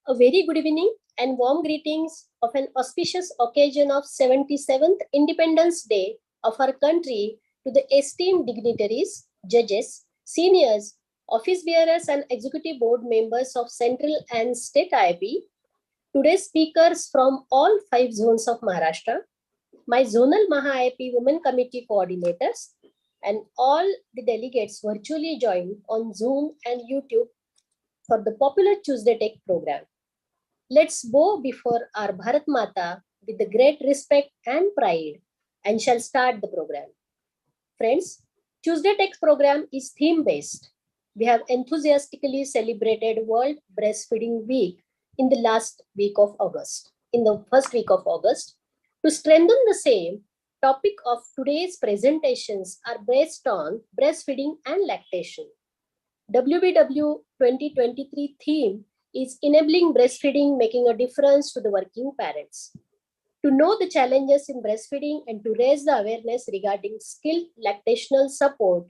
A very good evening and warm greetings of an auspicious occasion of 77th Independence Day of our country to the esteemed dignitaries, judges, seniors, office bearers and executive board members of Central and State IIP, today's speakers from all 5 zones of Maharashtra, my zonal Maha IIP Women Committee coordinators, and all the delegates virtually joined on Zoom and YouTube for the popular Tuesday Tech program. Let's bow before our Bharat Mata with the great respect and pride and shall start the program. Friends, Tuesday Tech program is theme-based. We have enthusiastically celebrated World Breastfeeding Week in the first week of August. To strengthen the same, topic of today's presentations are based on breastfeeding and lactation. WBW 2023 theme is enabling breastfeeding, making a difference to the working parents. To know the challenges in breastfeeding and to raise the awareness regarding skilled lactational support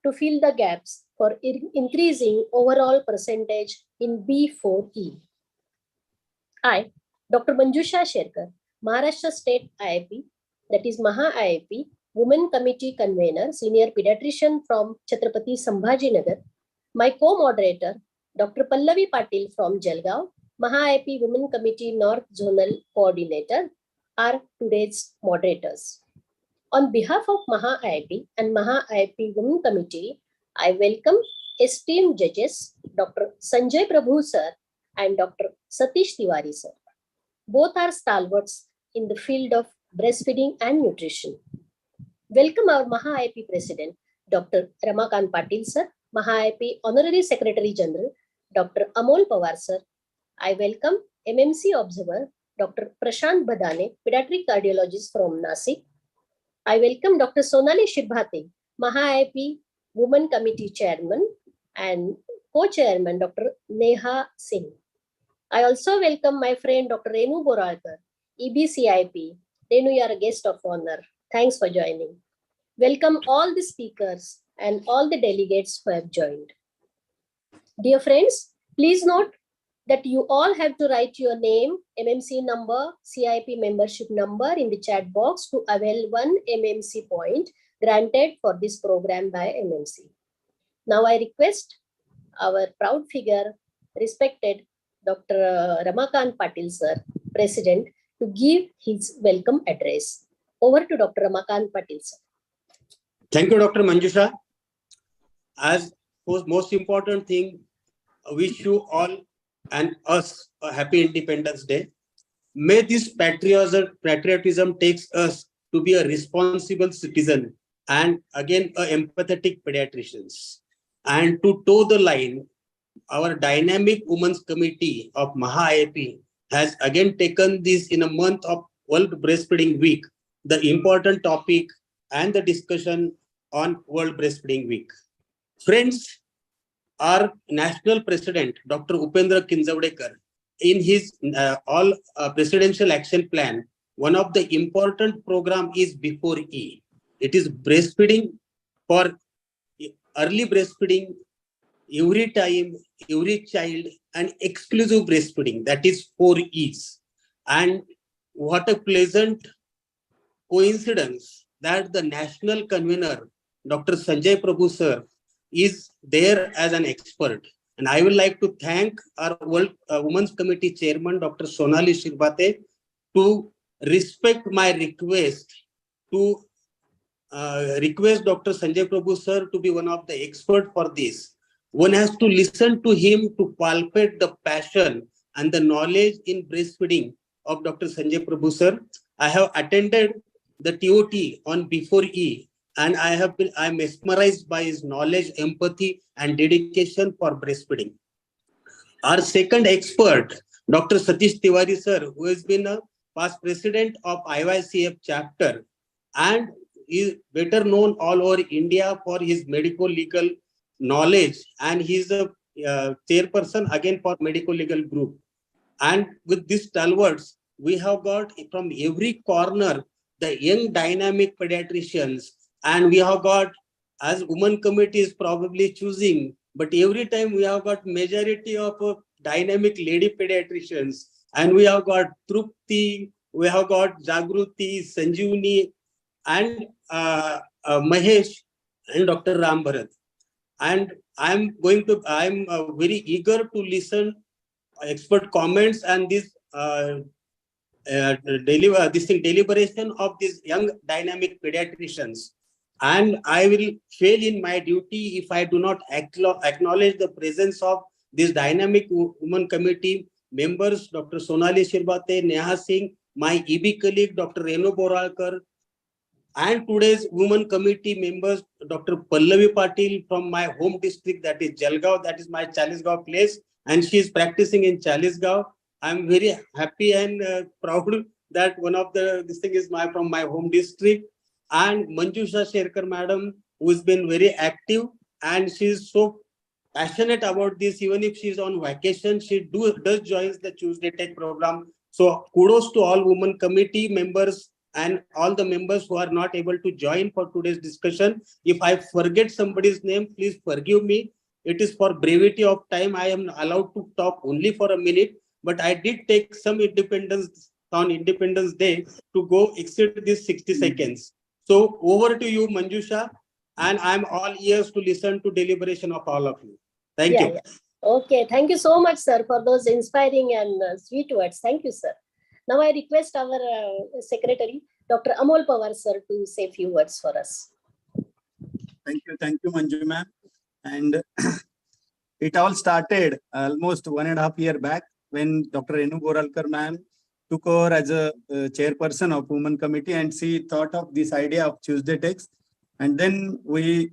to fill the gaps for increasing overall percentage in B4E. I, Dr. Manjusha Sherkar, Maharashtra State IIP, that is Maha IIP, Women Committee Convener, Senior Pediatrician from Chhatrapati Sambhajinagar, my co-moderator, Dr. Pallavi Patil from Jalgaon, Maha IIP Women Committee North Zonal Coordinator, are today's moderators. On behalf of Maha IIP and Maha IIP Women Committee, I welcome esteemed judges, Dr. Sanjay Prabhu sir and Dr. Satish Tiwari sir. Both are stalwarts in the field of breastfeeding and nutrition. Welcome our Maha IIP President, Dr. Ramakant Patil sir, Maha IIP Honorary Secretary General, Dr. Amol Pawar sir. I welcome MMC Observer, Dr. Prashant Badane, Pediatric Cardiologist from Nasik. I welcome Dr. Sonali Shirbhate, Maha IIP Women Committee Chairman and Co-Chairman, Dr. Neha Singh. I also welcome my friend Dr. Renu Boralkar, EBCIP. Renu, you are a guest of honor. Thanks for joining. Welcome all the speakers and all the delegates who have joined. Dear friends, please note that you all have to write your name, MMC number, CIP membership number in the chat box to avail 1 MMC point granted for this program by MMC. Now I request our proud figure, respected Dr. Ramakant Patil sir, President, to give his welcome address. Over to Dr. Ramakant Patil sir. Thank you, Dr. Manjusha. As most important thing, I wish you all and us a happy Independence Day. May this patriotism takes us to be a responsible citizen and again a empathetic pediatricians. And to toe the line, our dynamic Women's Committee of Maha IIP has again taken this in a month of World Breastfeeding Week, the important topic and the discussion on World Breastfeeding Week. Friends, our National President, Dr. Upendra Kinjavdekar, in his presidential action plan, one of the important program is Before E. It is breastfeeding for early breastfeeding, every time, every child, and exclusive breastfeeding. That is 4 E's. And what a pleasant coincidence that the national convener, Dr. Sanjay Prabhu sir, is there as an expert. And I would like to thank our Women's Committee Chairman, Dr. Sonali Shirbhate, to respect my request to request Dr. Sanjay Prabhu sir to be one of the experts for this. One has to listen to him to palpate the passion and the knowledge in breastfeeding of Dr. Sanjay Prabhu sir. I have attended the TOT on Before E, and I'm mesmerized by his knowledge, empathy, and dedication for breastfeeding. Our second expert, Dr. Satish Tiwari sir, who has been a past president of IYCF chapter and is better known all over India for his medical legal knowledge, and he's a chairperson again for medical legal group. And with these stalwarts, we have got from every corner the young dynamic pediatricians, and we have got, as women committee is probably choosing, but every time we have got majority of dynamic lady pediatricians, and we have got Trupti, we have got Jagruti, Sanjeevani, and Mahesh, and Dr. Ram Bharat. And I'm very eager to listen expert comments and this deliberation of these young dynamic pediatricians. And I will fail in my duty if I do not acknowledge the presence of this dynamic women committee members, Dr. Sonali Shirbate, Neha Singh, my EB colleague, Dr. Renu Boralkar, and today's women committee members, Dr. Pallavi Patil from my home district, that is Jalgaon, that is my Chalisgaon place, and she is practicing in Chalisgaon. I'm very happy and proud that one of this thing is from my home district. And Manjusha Sherkar madam, who's been very active, and she's so passionate about this. Even if she's on vacation, she does join the Tuesday Tech program. So kudos to all women committee members and all the members who are not able to join for today's discussion. If I forget somebody's name, please forgive me. It is for brevity of time. I am allowed to talk only for a minute, but I did take some Independence Day to go exceed these 60 seconds. So over to you, Manjusha, and I'm all ears to listen to deliberation of all of you. Thank you. Yeah. Okay, thank you so much, sir, for those inspiring and sweet words. Thank you, sir. Now I request our secretary, Dr. Amol Pawar, sir, to say a few words for us. Thank you, Manju ma'am. And it all started almost 1.5 years back when Dr. Renu Boralkar ma'am took over as a chairperson of Women Committee, and she thought of this idea of Tuesday Techs. And then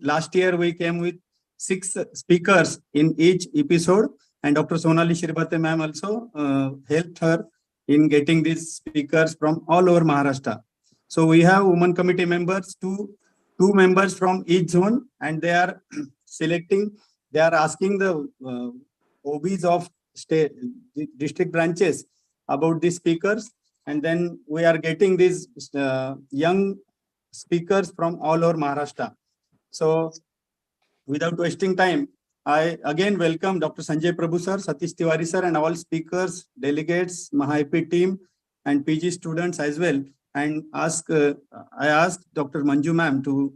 last year we came with 6 speakers in each episode, and Dr. Sonali Shirbate ma'am also helped her in getting these speakers from all over Maharashtra. So we have Women Committee members, two members from each zone, and they are they are asking the OBs of district branches about these speakers, and then we are getting these young speakers from all over Maharashtra. So without wasting time, I again welcome Dr. Sanjay Prabhu sir, Satish Tiwari sir, and all speakers, delegates, MahaIP team, and PG students as well. And I ask Dr. Manju ma'am to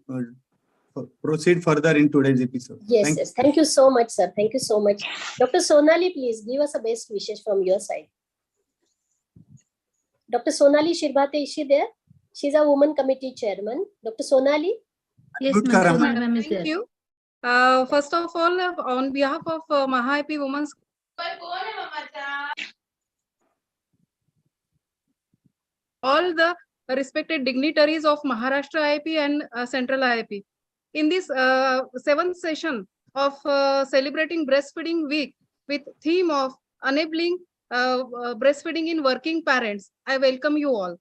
proceed further in today's episode. Yes, Thank you so much, sir. Thank you so much. Dr. Sonali, please give us a best wishes from your side. Dr. Sonali Shirbate, is she there? She's a women committee chairman. Dr. Sonali? Yes, madam. Thank you. First of all, on behalf of MahaIP Women's all the respected dignitaries of Maharashtra IIP and Central IIP. In this 7th session of celebrating breastfeeding week with theme of enabling breastfeeding in working parents, I welcome you all.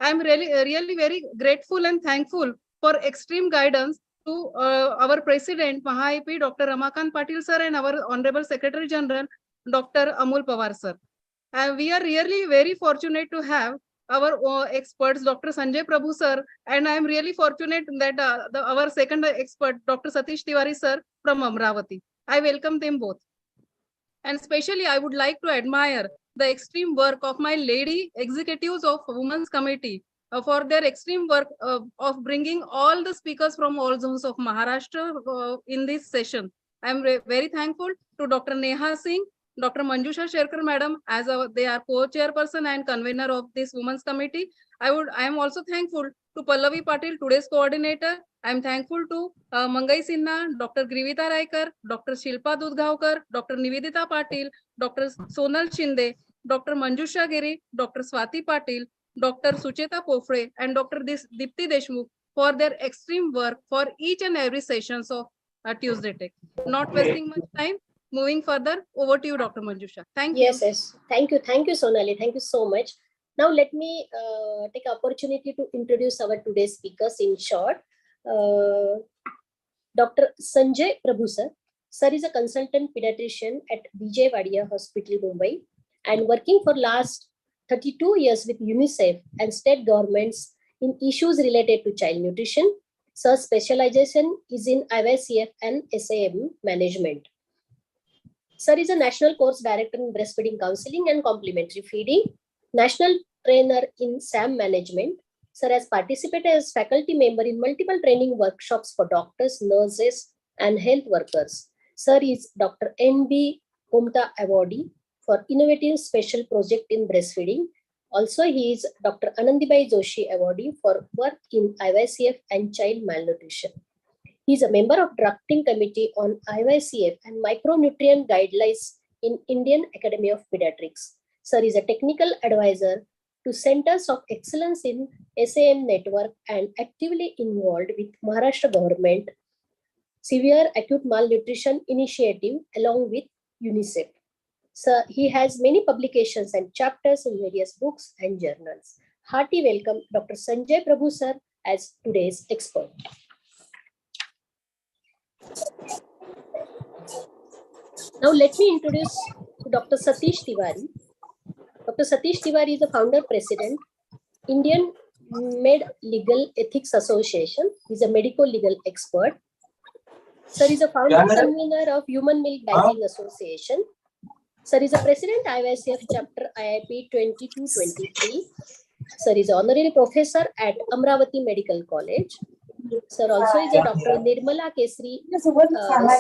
I am really very grateful and thankful for extreme guidance to our President, MahaIP, Dr. Ramakant Patil sir, and our Honorable Secretary General, Dr. Amol Pawar sir. And we are really very fortunate to have our experts, Dr. Sanjay Prabhu sir, and I am really fortunate that our second expert, Dr. Satish Tiwari sir from Amravati. I welcome them both. And especially I would like to admire the extreme work of my lady executives of Women's Committee for their extreme work of bringing all the speakers from all zones of Maharashtra in this session. I am very thankful to Dr. Neha Singh, Dr. Manjusha Sherkar madam, as they are co-chairperson and convener of this Women's Committee. I am also thankful to Pallavi Patil, today's coordinator. I am thankful to Mangai Sinha, Dr. Grivita Raikar, Dr. Shilpa Dudgaokar, Dr. Nivedita Patil, Dr. Sonal Shinde, Dr. Manjusha Giri, Dr. Swati Patil, Dr. Sucheta Pofre, and Dr. Dipti Deshmukh for their extreme work for each and every sessions of Tuesday Tech. Not wasting much time, moving further, over to you, Dr. Manjusha. Thank you. Yes. Thank you, Sonali. Thank you so much. Now let me take opportunity to introduce our today's speakers in short. Dr. Sanjay Prabhu sir. Sir is a consultant pediatrician at Vijay Wadia Hospital, Mumbai, and working for last 32 years with UNICEF and state governments in issues related to child nutrition. Sir's specialization is in IYCF and SAM management. Sir is a National Course Director in Breastfeeding Counseling and Complementary Feeding, National Trainer in SAM Management. Sir has participated as faculty member in multiple training workshops for doctors, nurses, and health workers. Sir is Dr. N.B. Kumta Awardee for Innovative Special Project in Breastfeeding. Also, he is Dr. Anandibai Joshi Awardee for work in IYCF and child malnutrition. He is a member of drafting committee on IYCF and micronutrient guidelines in Indian Academy of Pediatrics. Sir is a technical advisor to Centers of Excellence in SAM Network and actively involved with Maharashtra Government Severe Acute Malnutrition Initiative along with UNICEF. So he has many publications and chapters in various books and journals. Hearty welcome Dr. Sanjay Prabhu sir as today's expert. Now let me introduce Dr. Satish Tiwari. Dr. Satish Tiwari is the founder president, Indian Med Legal Ethics Association. He is a medical legal expert. Sir is a founder convener of Human Milk Banking Association. Sir is a president IYCF chapter IIP 22-23. Sir is honorary professor at Amravati Medical College. Sir also is a Dr. Nirmala Kesri.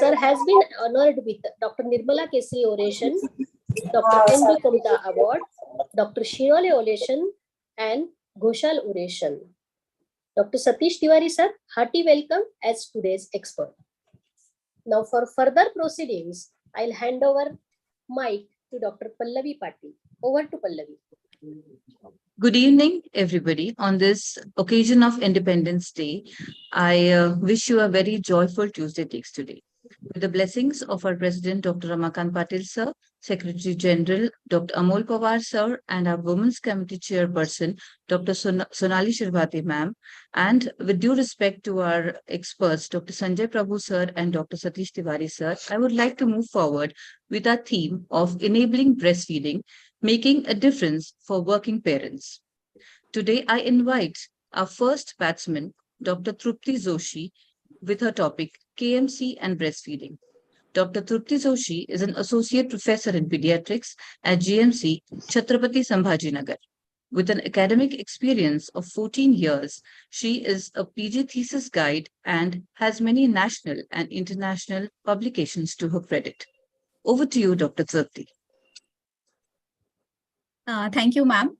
Sir has been honored with Dr. Nirmala Kesri Oration, Dr. N.B. Kumta Award, Dr. Shirole Oration, and Ghoshal Oration. Dr. Satish Tiwari sir, hearty welcome as today's expert. Now for further proceedings, I'll hand over mic to Dr. Pallavi Patil. Over to Pallavi. Good evening, everybody. On this occasion of Independence Day, I wish you a very joyful Tuesday takes today. With the blessings of our President, Dr. Ramakant Patil sir, Secretary General, Dr. Amol Pawar sir, and our Women's Committee Chairperson, Dr. Sonali Shirvate ma'am, and with due respect to our experts, Dr. Sanjay Prabhu sir and Dr. Satish Tiwari sir, I would like to move forward with our theme of enabling breastfeeding, making a difference for working parents. Today, I invite our first batsman, Dr. Trupti Joshi, with her topic, KMC and breastfeeding. Dr. Trupti Joshi is an associate professor in pediatrics at GMC, Chhatrapati Sambhajinagar. With an academic experience of 14 years, she is a PG thesis guide and has many national and international publications to her credit. Over to you, Dr. Trupti. Thank you, ma'am.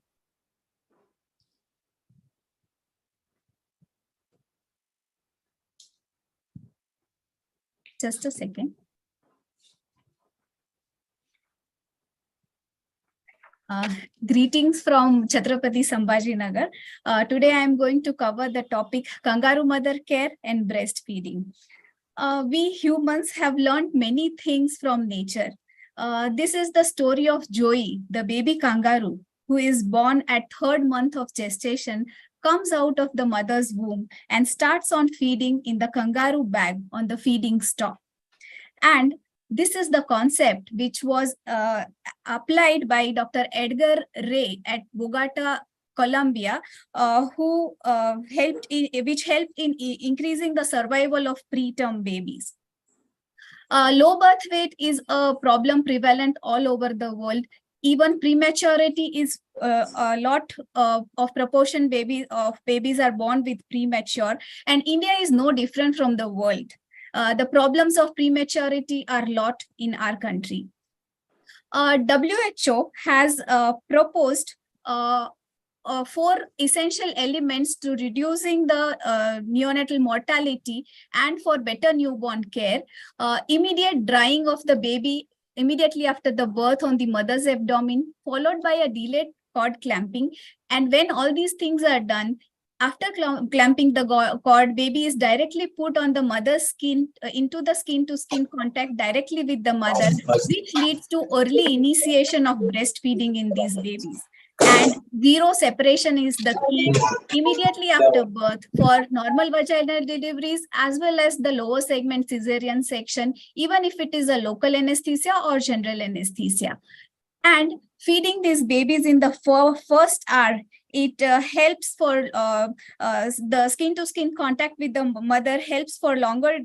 Just a second. Greetings from Chhatrapati Sambhajinagar. Today I am going to cover the topic kangaroo mother care and breastfeeding. We humans have learned many things from nature. This is the story of Joey, the baby kangaroo, who is born at 3rd month of gestation, comes out of the mother's womb and starts on feeding in the kangaroo bag on the feeding stop. And this is the concept which was applied by Dr. Edgar Ray at Bogota, Colombia, which helped in increasing the survival of preterm babies. Low birth weight is a problem prevalent all over the world. Even prematurity is a lot of proportion babies are born with premature, and India is no different from the world. The problems of prematurity are a lot in our country. WHO has proposed 4 essential elements to reducing the neonatal mortality and for better newborn care. Immediate drying of the baby immediately after the birth on the mother's abdomen, followed by a delayed cord clamping. And when all these things are done, after clamping the cord, baby is directly put on the mother's skin, into the skin-to-skin contact directly with the mother, which leads to early initiation of breastfeeding in these babies. And zero separation is the key immediately after birth for normal vaginal deliveries as well as the lower segment cesarean section, even if it is a local anesthesia or general anesthesia. And feeding these babies in the first hour It helps for the skin-to-skin contact with the mother, helps for longer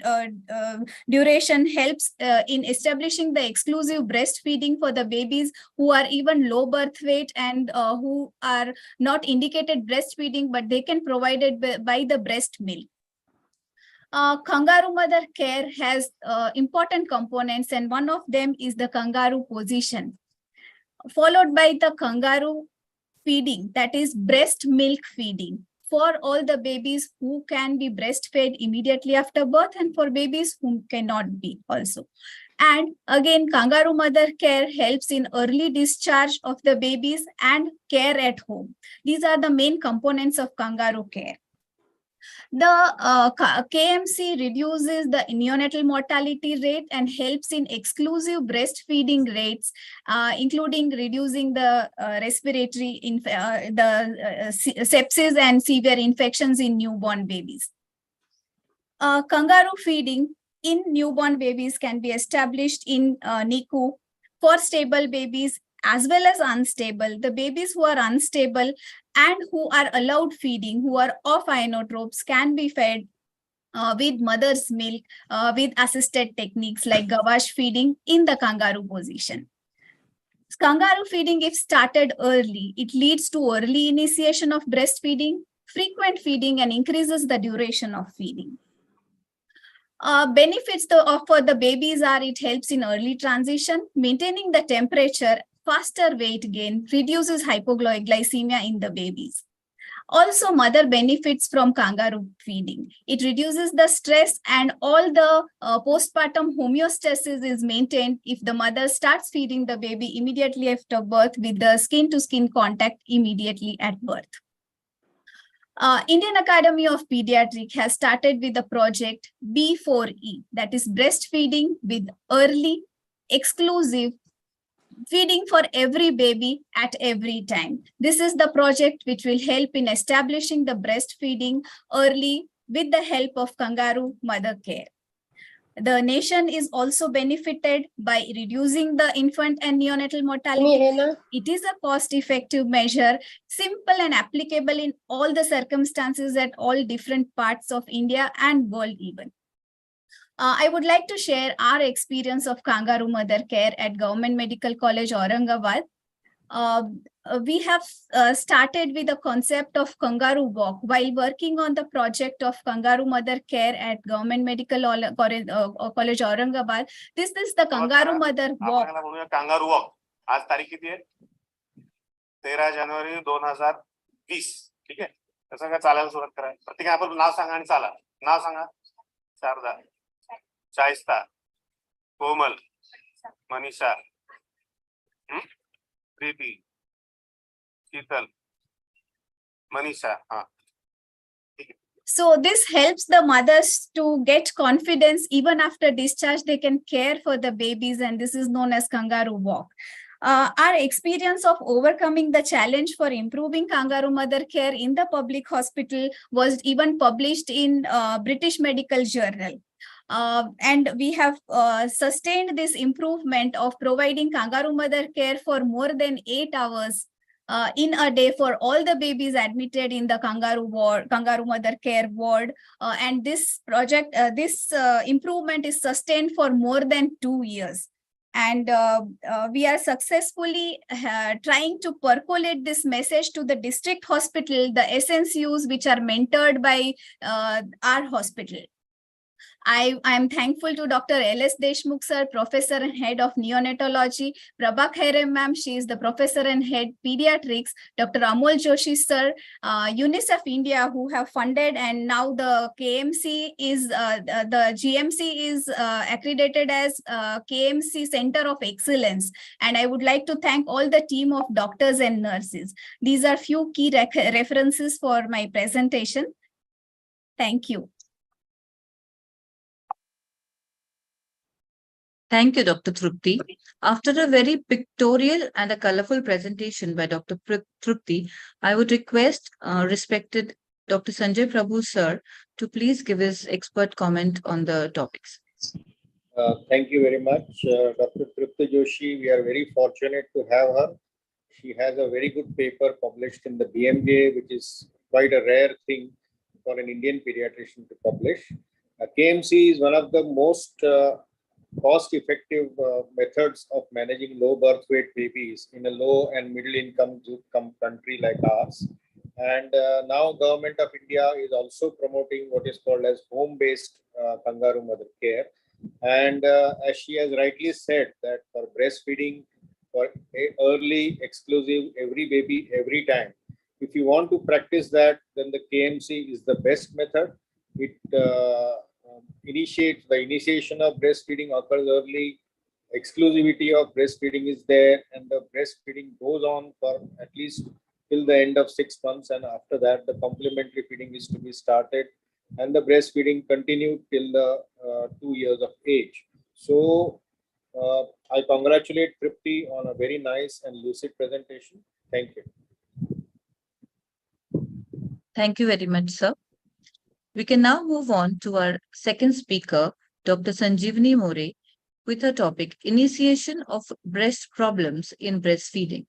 duration, helps in establishing the exclusive breastfeeding for the babies who are even low birth weight and who are not indicated breastfeeding, but they can provide it by the breast milk. Kangaroo mother care has important components, and one of them is the kangaroo position, followed by the kangaroo feeding, that is breast milk feeding for all the babies who can be breastfed immediately after birth and for babies who cannot be also. And again, kangaroo mother care helps in early discharge of the babies and care at home. These are the main components of kangaroo care. The KMC reduces the neonatal mortality rate and helps in exclusive breastfeeding rates, including reducing the respiratory, sepsis and severe infections in newborn babies. Kangaroo feeding in newborn babies can be established in NICU for stable babies as well as unstable. The babies who are unstable and who are allowed feeding, who are off inotropes, can be fed with mother's milk with assisted techniques like gavage feeding in the kangaroo position. Kangaroo feeding, if started early, it leads to early initiation of breastfeeding, frequent feeding, and increases the duration of feeding. Benefits for the babies are it helps in early transition, maintaining the temperature, faster weight gain, reduces hypoglycemia in the babies. Also, mother benefits from kangaroo feeding. It reduces the stress and all the postpartum homeostasis is maintained if the mother starts feeding the baby immediately after birth with the skin-to-skin contact immediately at birth. Indian Academy of Pediatrics has started with the project B4E, that is breastfeeding with early, exclusive feeding for every baby at every time. This is the project which will help in establishing the breastfeeding early with the help of kangaroo mother care. The nation is also benefited by reducing the infant and neonatal mortality. It is a cost-effective measure, simple and applicable in all the circumstances at all different parts of India and world even. I would like to share our experience of kangaroo mother care at Government Medical College, Aurangabad. We have started with the concept of kangaroo walk while working on the project of kangaroo mother care at Government Medical College, Aurangabad. This is the kangaroo mother walk. Kangaroo walk. आज तारीख किती आहे? 13 जानेवारी 2020. ठीक आहे. कसं काय चालायला सुरुवात करायला? प्रत्येकाने आपण नाव सांगा आणि चाला. नाव सांगा. शारदा, शाइस्ता, कोमल, मनीषा, प्रीति, शीतल, Manisha. So this helps the mothers to get confidence. Even after discharge, they can care for the babies, and this is known as kangaroo walk. Our experience of overcoming the challenge for improving kangaroo mother care in the public hospital was even published in British Medical Journal. And we have sustained this improvement of providing kangaroo mother care for more than 8 hours in a day for all the babies admitted in the kangaroo mother care ward. And this project, this improvement is sustained for more than 2 years. And we are successfully trying to percolate this message to the district hospital, the SNCUs, which are mentored by our hospital. I am thankful to Dr. L.S. Deshmukh sir, Professor and Head of Neonatology, Prabha Khaire ma'am, she is the Professor and Head Pediatrics, Dr. Amol Joshi sir, UNICEF India, who have funded, and now the KMC is, the GMC is accredited as KMC Center of Excellence. And I would like to thank all the team of doctors and nurses. These are few key references for my presentation. Thank you. Thank you, Dr. Trupti. After a very pictorial and a colorful presentation by Dr. Trupti, I would request respected Dr. Sanjay Prabhu sir to please give his expert comment on the topics. Thank you very much, Dr. Trupti Joshi. We are very fortunate to have her. she has a very good paper published in the BMJ, which is quite a rare thing for an Indian pediatrician to publish. KMC is one of the most cost-effective methods of managing low birth weight babies in a low and middle income country like ours. And now Government of India is also promoting what is called as home-based kangaroo mother care. And as she has rightly said, that for breastfeeding, for early, exclusive, every baby, every time, if you want to practice that, then the KMC is the best method. It initiates, the initiation of breastfeeding occurs early, exclusivity of breastfeeding is there, and the breastfeeding goes on for at least till the end of 6 months, and after that the complementary feeding is to be started, and the breastfeeding continued till the 2 years of age. So I congratulate Tripti on a very nice and lucid presentation. Thank you. Thank you very much, sir. We can now move on to our second speaker, Dr. Sanjeevani More, with her topic, Initiation of Breast Problems in Breastfeeding.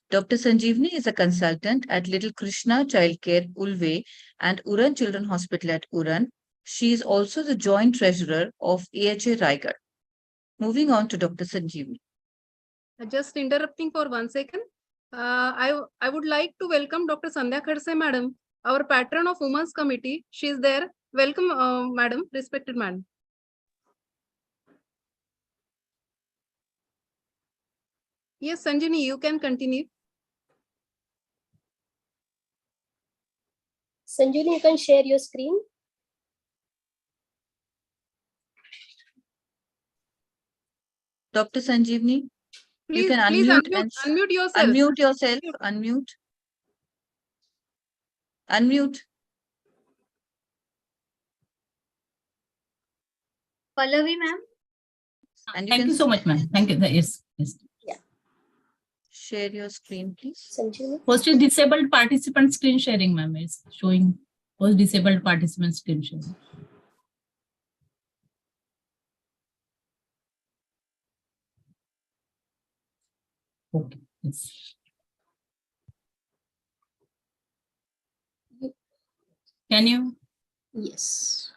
Dr. Sanjeevani is a consultant at Little Krishna Childcare, Ulve, and Uran Children Hospital at Uran. She is also the joint treasurer of AHA Raigad. Moving on to Dr. Sanjeevani. Just interrupting for 1 second. I would like to welcome Dr. Sandhya Khadse, madam, our patron of Women's Committee. She is there. Welcome, madam, respected madam. Yes, Sanjini, you can continue. Sanjini, you can share your screen. Dr. Sanjeevani, Please, you can please unmute yourself. Unmute yourself. Unmute. Unmute. Pallavi, ma'am. And Thank you so much, ma'am. Thank you. Yes. Share your screen, please. Sanjini. First is disabled participant screen sharing, ma'am. It's showing first disabled participant screen sharing. Okay. Yes. Can you? Yes.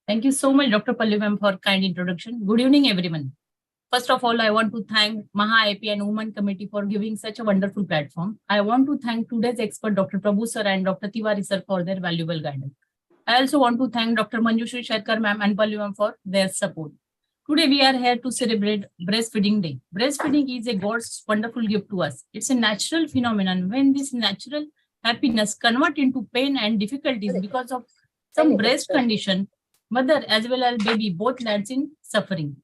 Thank you so much, Dr. Pallavi ma'am, for kind introduction. Good evening, everyone. First of all, I want to thank Maha-IP and Women Committee for giving such a wonderful platform. I want to thank today's expert, Dr. Prabhu sir and Dr. Tiwari sir, for their valuable guidance. I also want to thank Dr. Manjushri Shettkar ma'am and Pallavi ma'am for their support. Today, we are here to celebrate Breastfeeding Day. Breastfeeding is a God's wonderful gift to us. It's a natural phenomenon. When this natural happiness converts into pain and difficulties because of some breast condition, mother as well as baby both lands in suffering.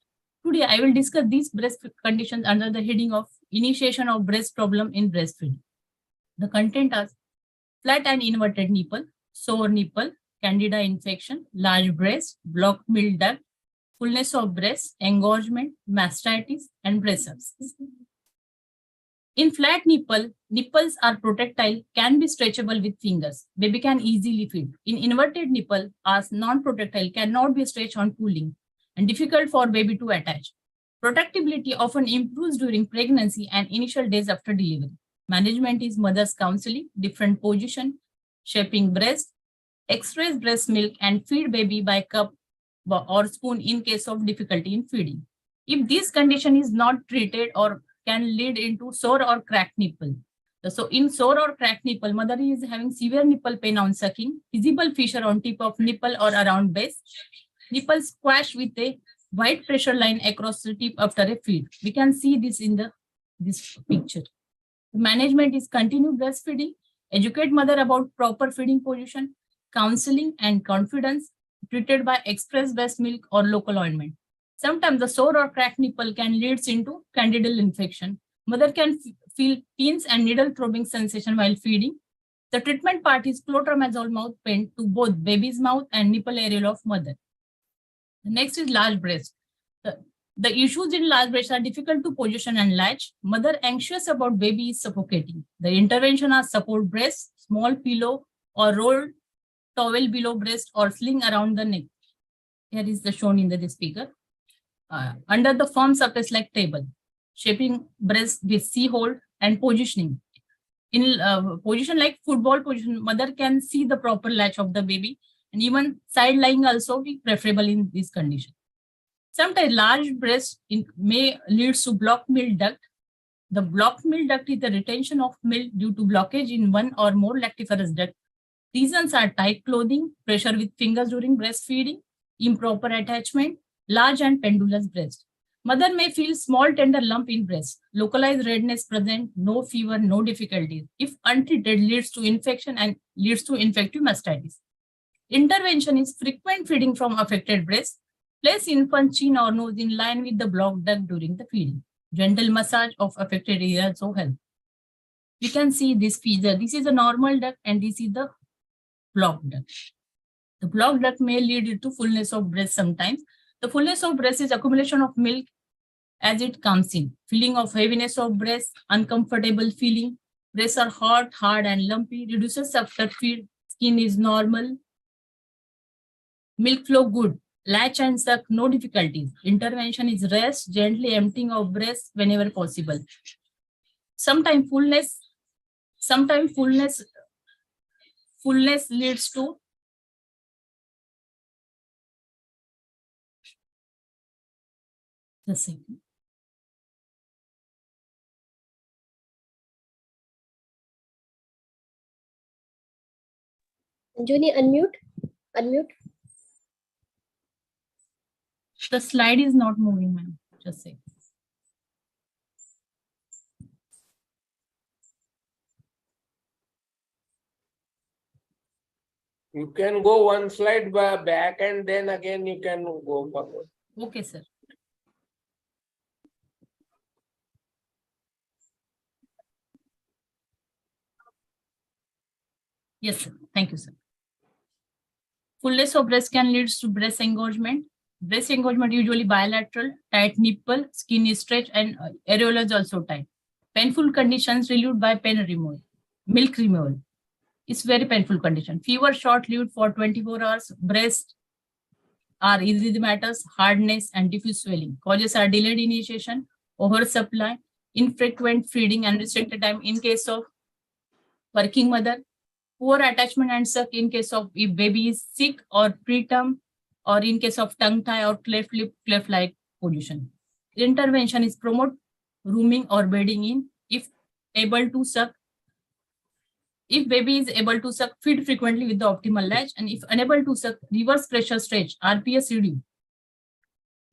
Today, I will discuss these breast conditions under the heading of Initiation of Breast Problem in Breastfeeding. The content are flat and inverted nipple, sore nipple, candida infection, large breast, blocked milk duct, fullness of breast, engorgement, mastitis, and breast abscess. In flat nipple, nipples are protectile, can be stretchable with fingers. Baby can easily feed. In inverted nipple, as non-protectile, cannot be stretched on pulling and difficult for baby to attach. Protectability often improves during pregnancy and initial days after delivery. Management is mother's counseling, different position, shaping breast, express breast milk, and feed baby by cup or spoon in case of difficulty in feeding. If this condition is not treated or can lead into sore or cracked nipple. So in sore or cracked nipple, mother is having severe nipple pain on sucking, visible fissure on tip of nipple or around base, nipple squash with a white pressure line across the tip after a feed. We can see this in this picture. Management is continued breastfeeding, educate mother about proper feeding position, counseling and confidence, treated by express breast milk or local ointment. Sometimes the sore or cracked nipple can lead into candidal infection. Mother can feel pins and needle throbbing sensation while feeding. The treatment part is clotrimazole mouth paint to both baby's mouth and nipple area of mother. The next is large breast. The issues in large breast are difficult to position and latch. Mother anxious about baby is suffocating. The intervention are support breast, small pillow or rolled towel below breast, or sling around the neck. Here is the shown in this figure. Under the firm surface like table, shaping breast with C hold and positioning. In position like football position, mother can see the proper latch of the baby, and even side lying also be preferable in this condition. Sometimes large breast may lead to blocked milk duct. The blocked milk duct is the retention of milk due to blockage in one or more lactiferous duct. Reasons are tight clothing, pressure with fingers during breastfeeding, improper attachment, large and pendulous breast. Mother may feel small tender lump in breast, localized redness present, no fever, no difficulties. If untreated, leads to infection and leads to infective mastitis. Intervention is frequent feeding from affected breast. Place infant chin or nose in line with the blocked duct during the feeding. Gentle massage of affected area also help. We can see this figure. This is a normal duct and this is the blocked duct. The blocked duct may lead to fullness of breast sometimes. The fullness of breast is accumulation of milk as it comes in. Feeling of heaviness of breast, uncomfortable feeling. Breasts are hot, hard and lumpy. Reduces after feed. Skin is normal. Milk flow good. Latch and suck, no difficulties. Intervention is rest, gently emptying of breast whenever possible. Sometimes fullness leads to the same. Anjuni, unmute. The slide is not moving, ma'am. Just say. You can go one slide back and then again you can go forward. Okay, sir. Yes, sir. Thank you, sir. Fullness of breast can lead to breast engorgement. Breast engorgement usually bilateral, tight nipple, skin is stretched, and areola is also tight. Painful conditions relieved by pen removal, milk removal. It's very painful condition. Fever short-lived for 24 hours. Breast are erythematous, hardness, and diffuse swelling. Causes are delayed initiation, oversupply, infrequent feeding, and restricted time in case of working mother. Poor attachment and suck in case of if baby is sick or preterm, or in case of tongue tie or cleft lip, cleft-like position. Intervention is promote rooming or bedding in. If able to suck, if baby is able to suck, feed frequently with the optimal latch, and if unable to suck, reverse pressure stretch, RPS reduce.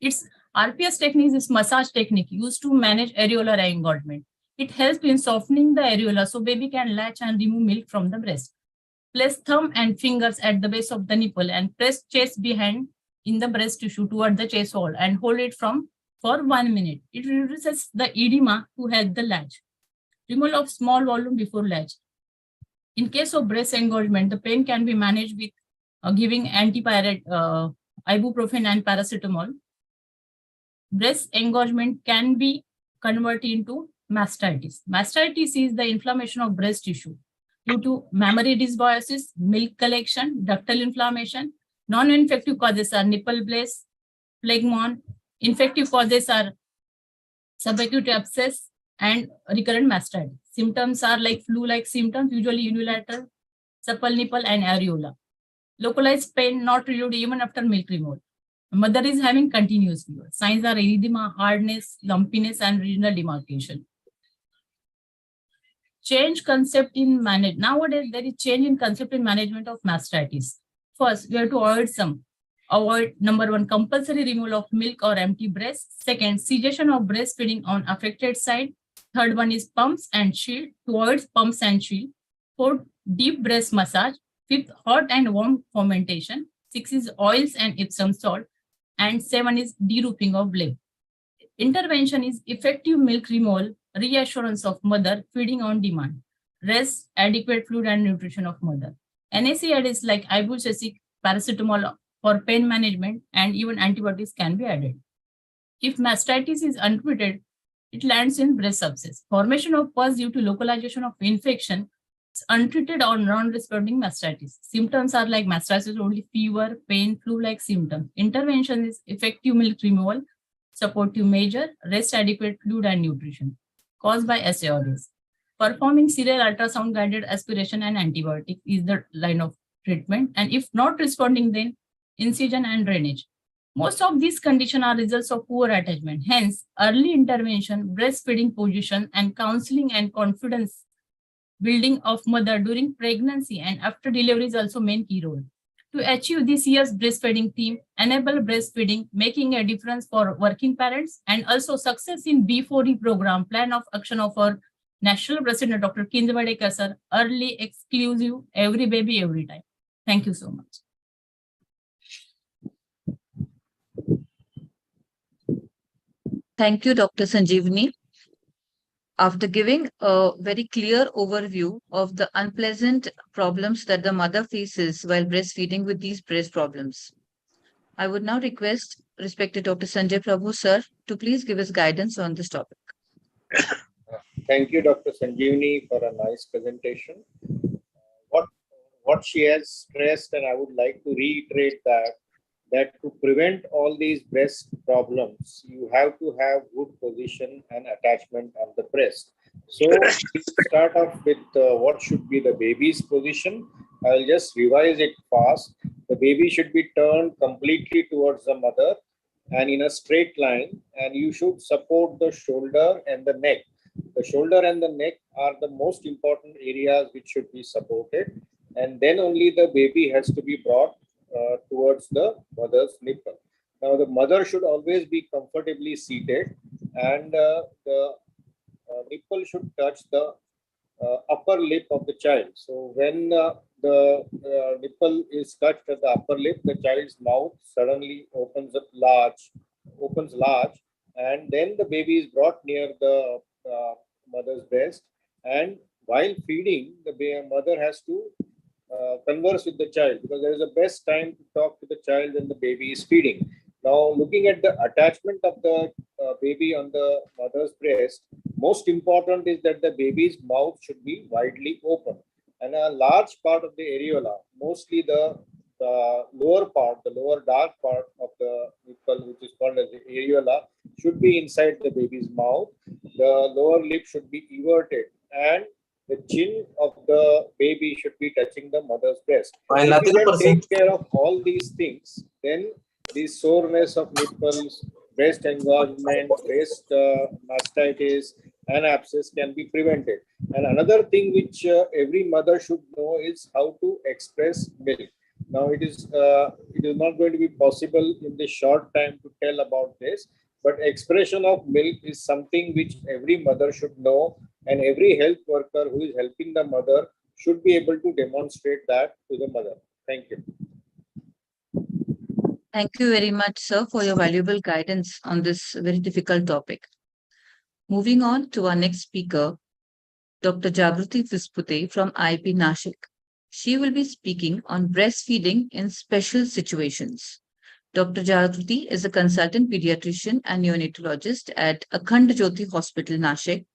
Its RPS technique is massage technique used to manage areolar engorgement. It helps in softening the areola so baby can latch and remove milk from the breast. Place thumb and fingers at the base of the nipple and press chest behind in the breast tissue toward the chest wall and hold it for 1 minute. It reduces the edema to help the latch. Removal of small volume before latch. In case of breast engorgement, the pain can be managed with giving antipyrete, ibuprofen and paracetamol. Breast engorgement can be converted into mastitis. Mastitis is the inflammation of breast tissue due to mammary dysbiosis, milk collection, ductal inflammation. Non-infective causes are nipple blaze, phlegmon. Infective causes are subacute abscess and recurrent mastitis. Symptoms are like flu-like symptoms, usually unilateral, supple nipple and areola. Localized pain not relieved even after milk removal. Mother is having continuous fever. Signs are erythema, hardness, lumpiness, and regional demarcation. Change concept in management. Nowadays, there is change in concept in management of mastitis. First, we have to avoid number one, compulsory removal of milk or empty breast. Second, cessation of breastfeeding on affected side. Third one is pumps and shield, to avoid pumps and shield. Fourth, deep breast massage. Fifth, hot and warm fermentation. Six is oils and Epsom salt. And 7 is deroofing of leg. Intervention is effective milk removal, reassurance of mother, feeding on demand, rest, adequate fluid and nutrition of mother. NSAID is like ibuprofen, paracetamol for pain management, and even antibiotics can be added. If mastitis is untreated, it lands in breast abscess. Formation of pus due to localization of infection untreated or non-responding mastitis. Symptoms are like mastitis only, fever, pain, flu-like symptoms. Intervention is effective milk removal, supportive measure, rest adequate fluid and nutrition caused by SARS. Performing serial ultrasound guided aspiration and antibiotic is the line of treatment. And if not responding, then incision and drainage. Most of these conditions are results of poor attachment. Hence, early intervention, breastfeeding position, and counseling and confidence building of mother during pregnancy and after delivery is also main key role. To achieve this year's breastfeeding theme, enable breastfeeding, making a difference for working parents, and also success in B4E program, plan of action of our National President Dr. Kinz Vadekar sir, early, exclusive, every baby, every time. Thank you so much. Thank you, Dr. Sanjeevani. After giving a very clear overview of the unpleasant problems that the mother faces while breastfeeding with these breast problems, I would now request respected Dr. Sanjay Prabhu sir to please give us guidance on this topic. Thank you, Dr. Sanjeevani, for a nice presentation. What she has stressed, and I would like to reiterate that to prevent all these breast problems, you have to have good position and attachment on the breast. So we start off with what should be the baby's position. I'll just revise it fast. The baby should be turned completely towards the mother and in a straight line, and you should support the shoulder and the neck. The shoulder and the neck are the most important areas which should be supported, and then only the baby has to be brought towards the mother's nipple. Now, the mother should always be comfortably seated, and the nipple should touch the upper lip of the child. So, when the nipple is touched at the upper lip, the child's mouth suddenly opens large, and then the baby is brought near the mother's breast. And while feeding, the mother has to converse with the child, because there is a best time to talk to the child when the baby is feeding. Now, looking at the attachment of the baby on the mother's breast, most important is that the baby's mouth should be widely open, and a large part of the areola, mostly the lower part, the lower dark part of the nipple, which is called as the areola, should be inside the baby's mouth. The lower lip should be everted, and the chin of the baby should be touching the mother's breast. If you can take care of all these things, then the soreness of nipples, breast engorgement, breast mastitis, and abscess can be prevented. And another thing which every mother should know is how to express milk. Now, it is not going to be possible in this short time to tell about this, but expression of milk is something which every mother should know, and every health worker who is helping the mother should be able to demonstrate that to the mother. Thank you. Thank you very much, sir, for your valuable guidance on this very difficult topic. Moving on to our next speaker, Dr. Jagruti Vispute from IIP Nashik. She will be speaking on breastfeeding in special situations. Dr. Jagruti is a consultant pediatrician and neonatologist at Akhand Jyoti Hospital, Nashik.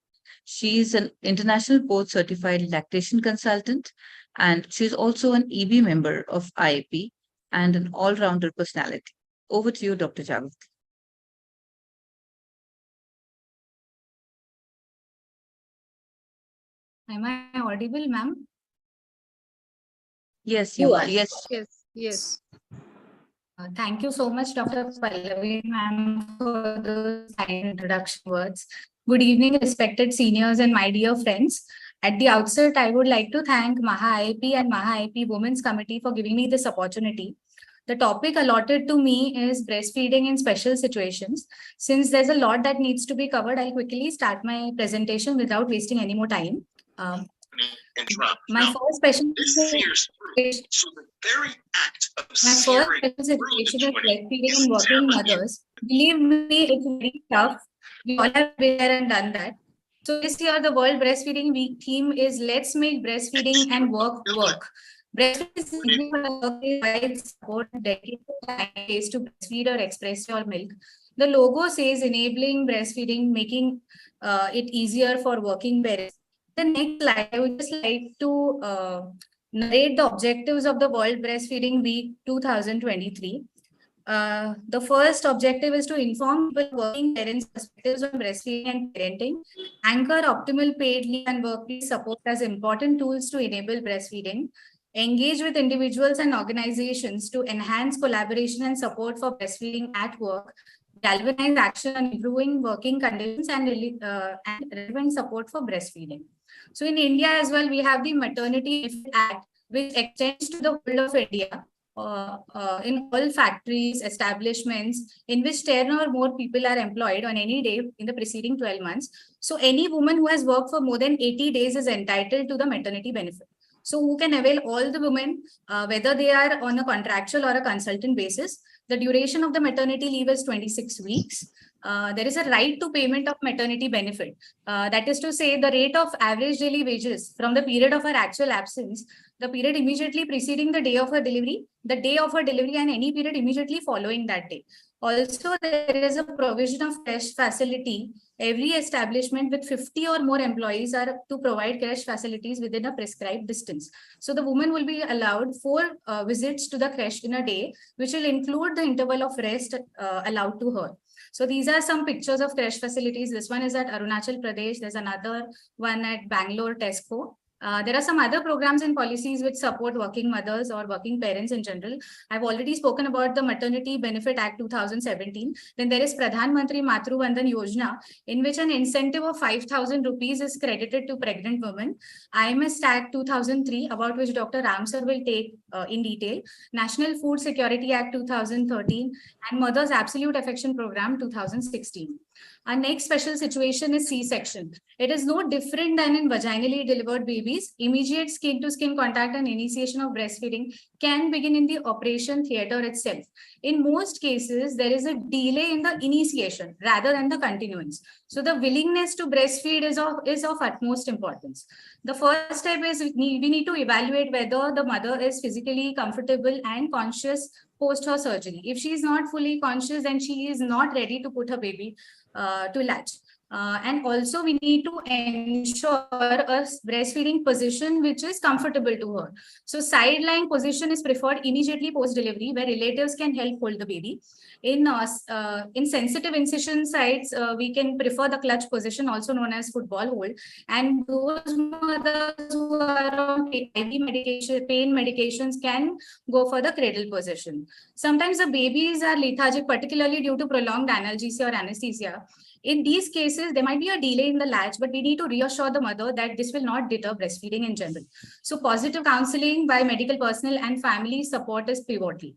She is an international board-certified lactation consultant, and she is also an EB member of IIP and an all-rounder personality. Over to you, Dr. Jagruti. Am I audible, ma'am? Yes, you are. Yes. Yes. Thank you so much, Dr. Pallavi, ma'am, for the kind introduction words. Good evening, respected seniors and my dear friends. At the outset, I would like to thank Maha IIP and Maha IIP Women's Committee for giving me this opportunity. The topic allotted to me is breastfeeding in special situations. Since there's a lot that needs to be covered, I'll quickly start my presentation without wasting any more time. My first special situation is breastfeeding in working mothers. Believe me, it's very tough. We all have been there and done that. So this year, the World Breastfeeding Week theme is Let's Make Breastfeeding and Work Work. Breastfeeding provides support dedicated ways to breastfeed or express your milk. The logo says enabling breastfeeding, making it easier for working parents. The next slide, I would just like to narrate the objectives of the World Breastfeeding Week 2023. The first objective is to inform people working parents' perspectives on breastfeeding and parenting, anchor optimal paid leave and workplace support as important tools to enable breastfeeding, engage with individuals and organizations to enhance collaboration and support for breastfeeding at work, galvanize action on improving working conditions and relevant support for breastfeeding. So in India as well, we have the Maternity Benefit Act, which extends to the whole of India. In all factories, establishments in which 10 or more people are employed on any day in the preceding 12 months. So any woman who has worked for more than 80 days is entitled to the maternity benefit. So who can avail all the women, whether they are on a contractual or a consultant basis. The duration of the maternity leave is 26 weeks. There is a right to payment of maternity benefit. That is to say, the rate of average daily wages from the period of her actual absence, the period immediately preceding the day of her delivery, the day of her delivery, and any period immediately following that day. Also, there is a provision of creche facility. Every establishment with 50 or more employees are to provide creche facilities within a prescribed distance. So the woman will be allowed 4 visits to the creche in a day, which will include the interval of rest allowed to her. So these are some pictures of creche facilities. This one is at Arunachal Pradesh. There's another one at Bangalore, Tesco. There are some other programs and policies which support working mothers or working parents in general. I've already spoken about the Maternity Benefit Act 2017. Then there is Pradhan Mantri Matru Bandhan Yojana, in which an incentive of 5,000 rupees is credited to pregnant women. IMS Act 2003, about which Dr. Ram sir will take in detail. National Food Security Act 2013 and Mother's Absolute Affection Program 2016. Our next special situation is C-section. It is no different than in vaginally delivered babies. Immediate skin-to-skin contact and initiation of breastfeeding can begin in the operation theatre itself. In most cases, there is a delay in the initiation rather than the continuance. So the willingness to breastfeed is of utmost importance. The first step is we need to evaluate whether the mother is physically comfortable and conscious post her surgery. If she is not fully conscious, then she is not ready to put her baby to latch. And also we need to ensure a breastfeeding position which is comfortable to her. So side-lying position is preferred immediately post-delivery, where relatives can help hold the baby. In sensitive incision sites, we can prefer the clutch position, also known as football hold. And those mothers who are on IV medication, pain medications, can go for the cradle position. Sometimes the babies are lethargic, particularly due to prolonged analgesia or anesthesia. In these cases, there might be a delay in the latch, but we need to reassure the mother that this will not deter breastfeeding in general. So positive counseling by medical personnel and family support is pivotal.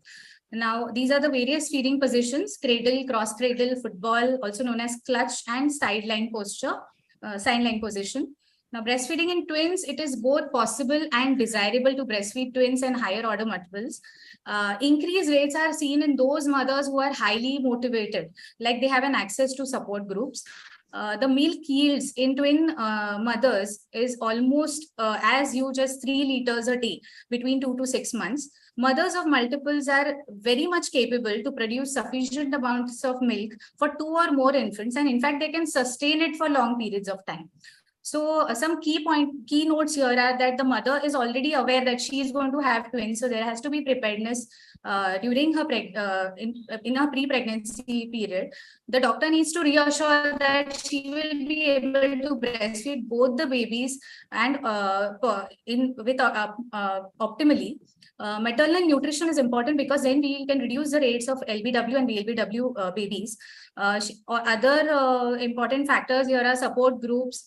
Now, these are the various feeding positions: cradle, cross cradle, football, also known as clutch, and sideline posture, sideline position. Now, breastfeeding in twins, it is both possible and desirable to breastfeed twins and higher order multiples. Increased rates are seen in those mothers who are highly motivated, like they have an access to support groups. The milk yields in twin mothers is almost as huge as 3 liters a day between 2 to 6 months. Mothers of multiples are very much capable to produce sufficient amounts of milk for 2 or more infants, and in fact, they can sustain it for long periods of time. So some key notes here are that the mother is already aware that she is going to have twins. So there has to be preparedness during her in her pre-pregnancy period. The doctor needs to reassure that she will be able to breastfeed both the babies and optimally. Maternal nutrition is important because then we can reduce the rates of LBW and BLBW babies. Other important factors here are support groups,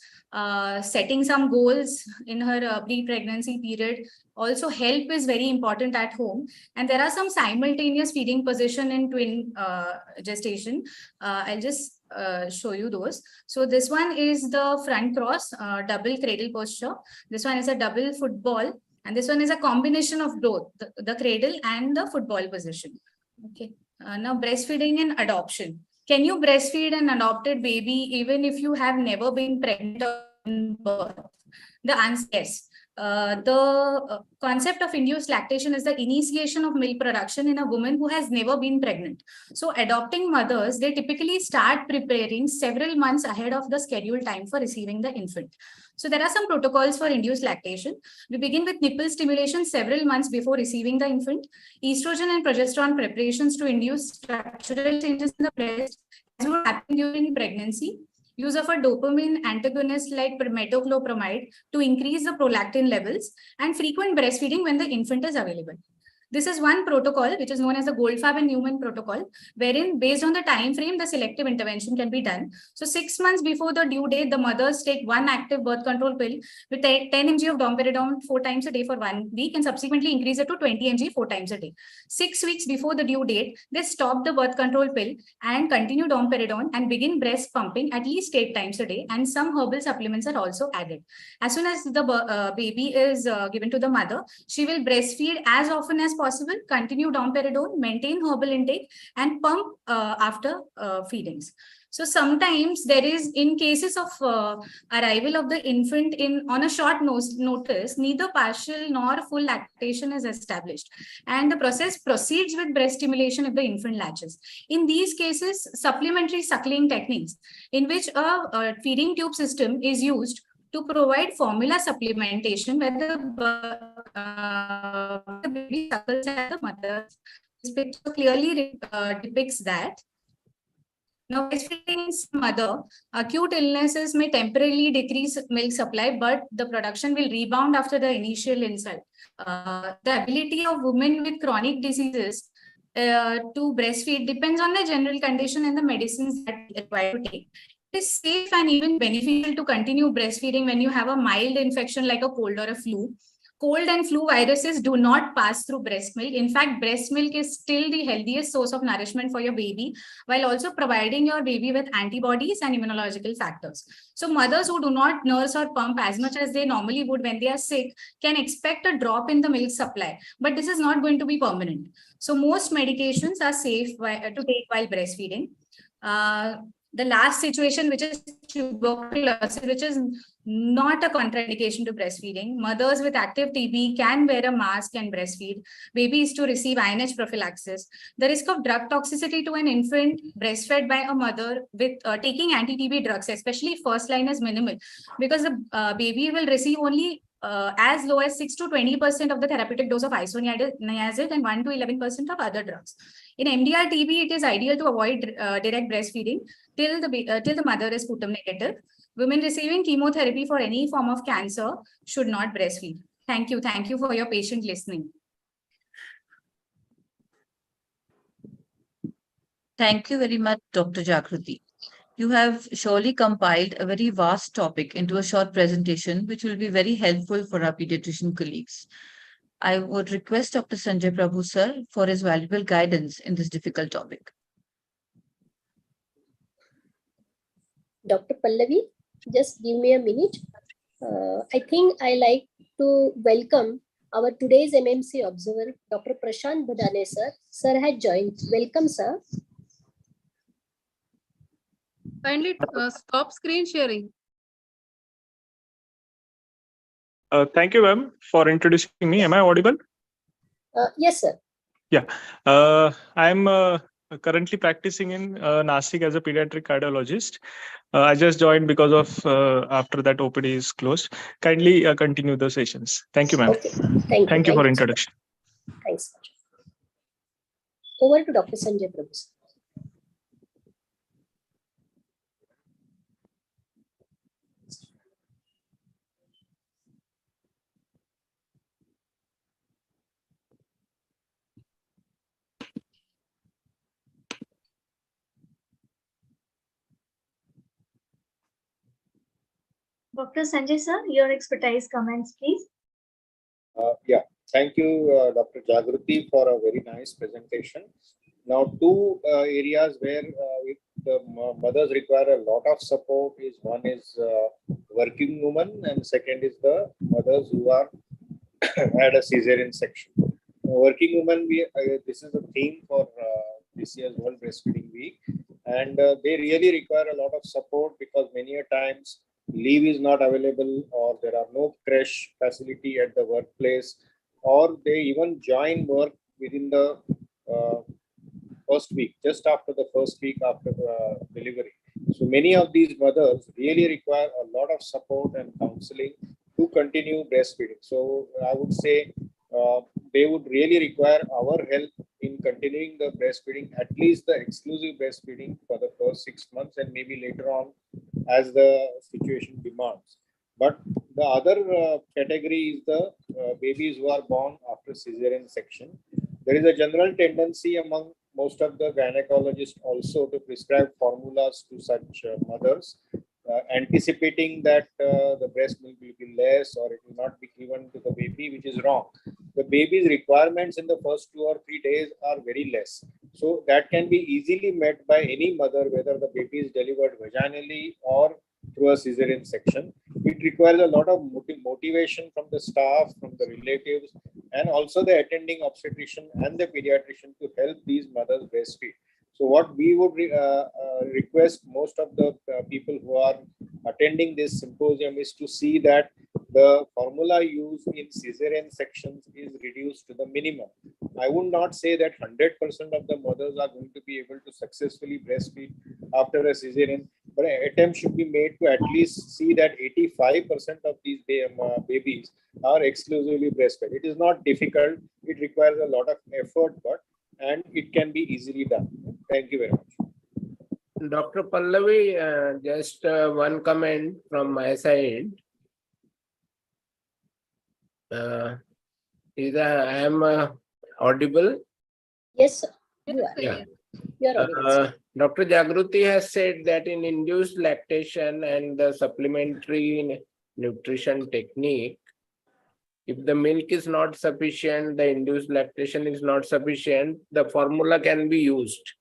setting some goals in her pre-pregnancy period. Also, help is very important at home. And there are some simultaneous feeding position in twin gestation. I'll just show you those. So this one is the front cross, double cradle posture. This one is a double football. And this one is a combination of both the cradle and the football position. Okay. Now, breastfeeding and adoption. Can you breastfeed an adopted baby even if you have never been pregnant or in birth? The answer is yes. The concept of induced lactation is the initiation of milk production in a woman who has never been pregnant. So adopting mothers, they typically start preparing several months ahead of the scheduled time for receiving the infant. So there are some protocols for induced lactation. We begin with nipple stimulation several months before receiving the infant, estrogen and progesterone preparations to induce structural changes in the breast, as would happen during pregnancy, use of a dopamine antagonist like metoclopramide to increase the prolactin levels, and frequent breastfeeding when the infant is available. This is one protocol, which is known as the Goldfarb and Newman protocol, wherein based on the time frame, the selective intervention can be done. So 6 months before the due date, the mothers take one active birth control pill with 10 mg of domperidone 4 times a day for 1 week and subsequently increase it to 20 mg 4 times a day. 6 weeks before the due date, they stop the birth control pill and continue domperidone and begin breast pumping at least 8 times a day, and some herbal supplements are also added. As soon as the baby is given to the mother, she will breastfeed as often as possible, continue domperidone, maintain herbal intake, and pump after feedings. So sometimes there is, in cases of arrival of the infant on a short notice, neither partial nor full lactation is established, and the process proceeds with breast stimulation if the infant latches. In these cases, supplementary suckling techniques, in which a feeding tube system is used to provide formula supplementation where the baby suckles at the mother. This picture clearly depicts that. Now, breastfeeding mother, acute illnesses may temporarily decrease milk supply, but the production will rebound after the initial insult. The ability of women with chronic diseases to breastfeed depends on the general condition and the medicines that are required to take. It is safe and even beneficial to continue breastfeeding when you have a mild infection like a cold or a flu. Cold and flu viruses do not pass through breast milk. In fact, breast milk is still the healthiest source of nourishment for your baby, while also providing your baby with antibodies and immunological factors. So mothers who do not nurse or pump as much as they normally would when they are sick can expect a drop in the milk supply, but this is not going to be permanent. So most medications are safe to take while breastfeeding. The last situation, which is tuberculosis, which is not a contraindication to breastfeeding. Mothers with active TB can wear a mask and breastfeed. Babies to receive INH prophylaxis. The risk of drug toxicity to an infant breastfed by a mother with taking anti-TB drugs, especially first line, is minimal, because the baby will receive only as low as 6 to 20% of the therapeutic dose of isoniazid and 1 to 11% of other drugs. In MDR TB, it is ideal to avoid direct breastfeeding till the mother is Putam negative. Women receiving chemotherapy for any form of cancer should not breastfeed. Thank you. Thank you for your patient listening. Thank you very much, Dr. Jagruti. You have surely compiled a very vast topic into a short presentation, which will be very helpful for our pediatrician colleagues. I would request Dr. Sanjay Prabhu, sir, for his valuable guidance in this difficult topic. Dr. Pallavi, just give me a minute. I think I like to welcome our today's MMC observer, Dr. Prashant Badane, sir. Sir had joined. Welcome, sir. Kindly stop screen sharing. Thank you, ma'am, for introducing me. Am I audible? Yes, sir. Yeah. I'm currently practicing in Nashik as a pediatric cardiologist. I just joined because of after that OPD is closed. Kindly continue the sessions. Thank you, ma'am. Okay. Thank you for introduction. Thanks. Over to Dr. Sanjay Prabhu, sir. Dr. Sanjay sir, your expertise comments, please. Yeah, thank you, Dr. Jagruti, for a very nice presentation. Now, two areas where the mothers require a lot of support is one is working women, and second is the mothers who are had a cesarean section. Working women, this is a theme for this year's World Breastfeeding Week, and they really require a lot of support because many a times leave is not available, or there are no creche facility at the workplace, or they even join work within the first week, just after the first week after delivery. So many of these mothers really require a lot of support and counseling to continue breastfeeding. So I would say they would really require our help in continuing the breastfeeding, at least the exclusive breastfeeding for the first 6 months, and maybe later on as the situation demands. But the other category is the babies who are born after cesarean section. There is a general tendency among most of the gynecologists also to prescribe formulas to such mothers, anticipating that the breast milk will be less or it will not be given to the baby, which is wrong. The baby's requirements in the first 2 or 3 days are very less. So that can be easily met by any mother, whether the baby is delivered vaginally or through a cesarean section. It requires a lot of motivation from the staff, from the relatives, and also the attending obstetrician and the pediatrician to help these mothers breastfeed. So what we would request most of the people who are attending this symposium is to see that the formula used in cesarean sections is reduced to the minimum. I would not say that 100% of the mothers are going to be able to successfully breastfeed after a cesarean, but an attempt should be made to at least see that 85% of these babies are exclusively breastfed. It is not difficult. It requires a lot of effort, and it can be easily done. Thank you very much. Dr. Pallavi, just one comment from my side. I am audible? Yes, sir. Yeah. You're audible. Dr. Jagruti has said that in induced lactation and the supplementary nutrition technique, if the milk is not sufficient, the induced lactation is not sufficient, the formula can be used.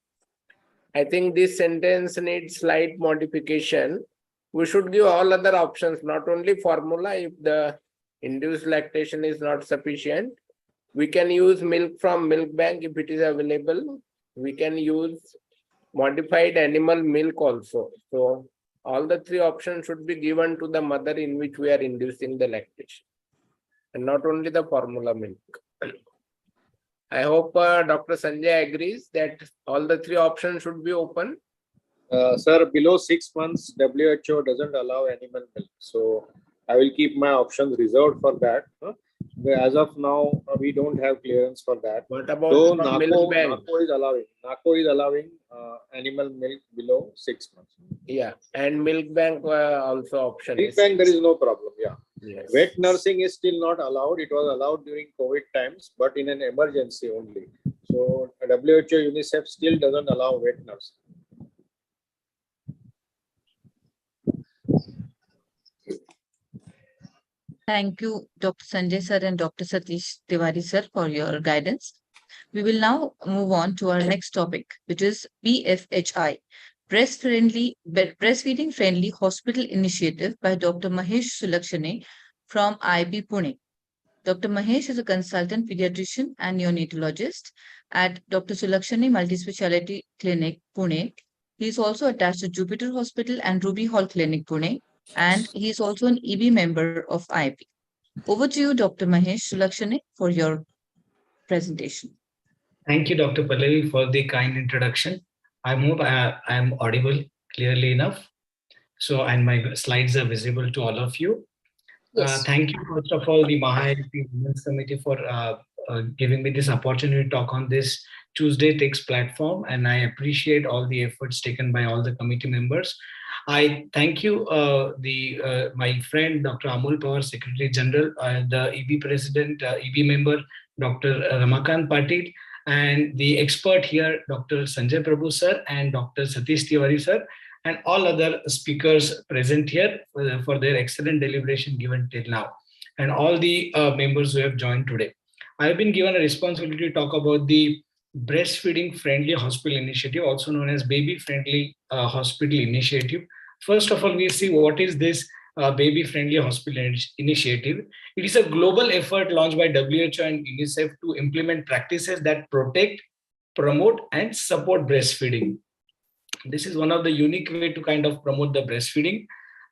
I think this sentence needs slight modification. We should give all other options, not only formula. If the induced lactation is not sufficient, we can use milk from milk bank if it is available. We can use modified animal milk also. So all the 3 options should be given to the mother in which we are inducing the lactation, and not only the formula milk. I hope Dr. Sanjay agrees that all the 3 options should be open. Sir, below 6 months, WHO doesn't allow animal milk. So I will keep my options reserved for that. As of now, we don't have clearance for that. What about milk bank? NACO is allowing animal milk below 6 months. Yeah, and milk bank also option. Milk bank, there is no problem. Yeah. Yes. Wet nursing is still not allowed. It was allowed during COVID times, but in an emergency only. So WHO, UNICEF still doesn't allow wet nursing. Thank you, Dr. Sanjay sir and Dr. Satish Tiwari sir, for your guidance. We will now move on to our next topic, which is BFHI, Breastfeeding Friendly Hospital Initiative by Dr. Mahesh Sulakshane from IIB Pune. Dr. Mahesh is a consultant pediatrician and neonatologist at Dr. Sulakshane Multispeciality Clinic, Pune. He is also attached to Jupiter Hospital and Ruby Hall Clinic, Pune, and he is also an EB member of IIB. Over to you, Dr. Mahesh Sulakshane, for your presentation. Thank you, Dr. Pallavi, for the kind introduction. I hope I am audible clearly enough. So, and my slides are visible to all of you. Yes. Thank you, first of all, the Maha IAP Women's Committee for giving me this opportunity to talk on this Tuesday Takes platform. And I appreciate all the efforts taken by all the committee members. I thank you, my friend, Dr. Amol Pawar, Secretary General, the EB President, EB member, Dr. Ramakant Patil, and the expert here, Dr. Sanjay Prabhu sir and Dr. Satish Tiwari sir, and all other speakers present here for their excellent deliberation given till now, and all the members who have joined today. I have been given a responsibility to talk about the Breastfeeding Friendly Hospital Initiative, also known as Baby Friendly Hospital Initiative. First of all, we see what is this Baby Friendly Hospital Initiative. It is a global effort launched by WHO and UNICEF to implement practices that protect, promote, and support breastfeeding. This is one of the unique way to kind of promote the breastfeeding.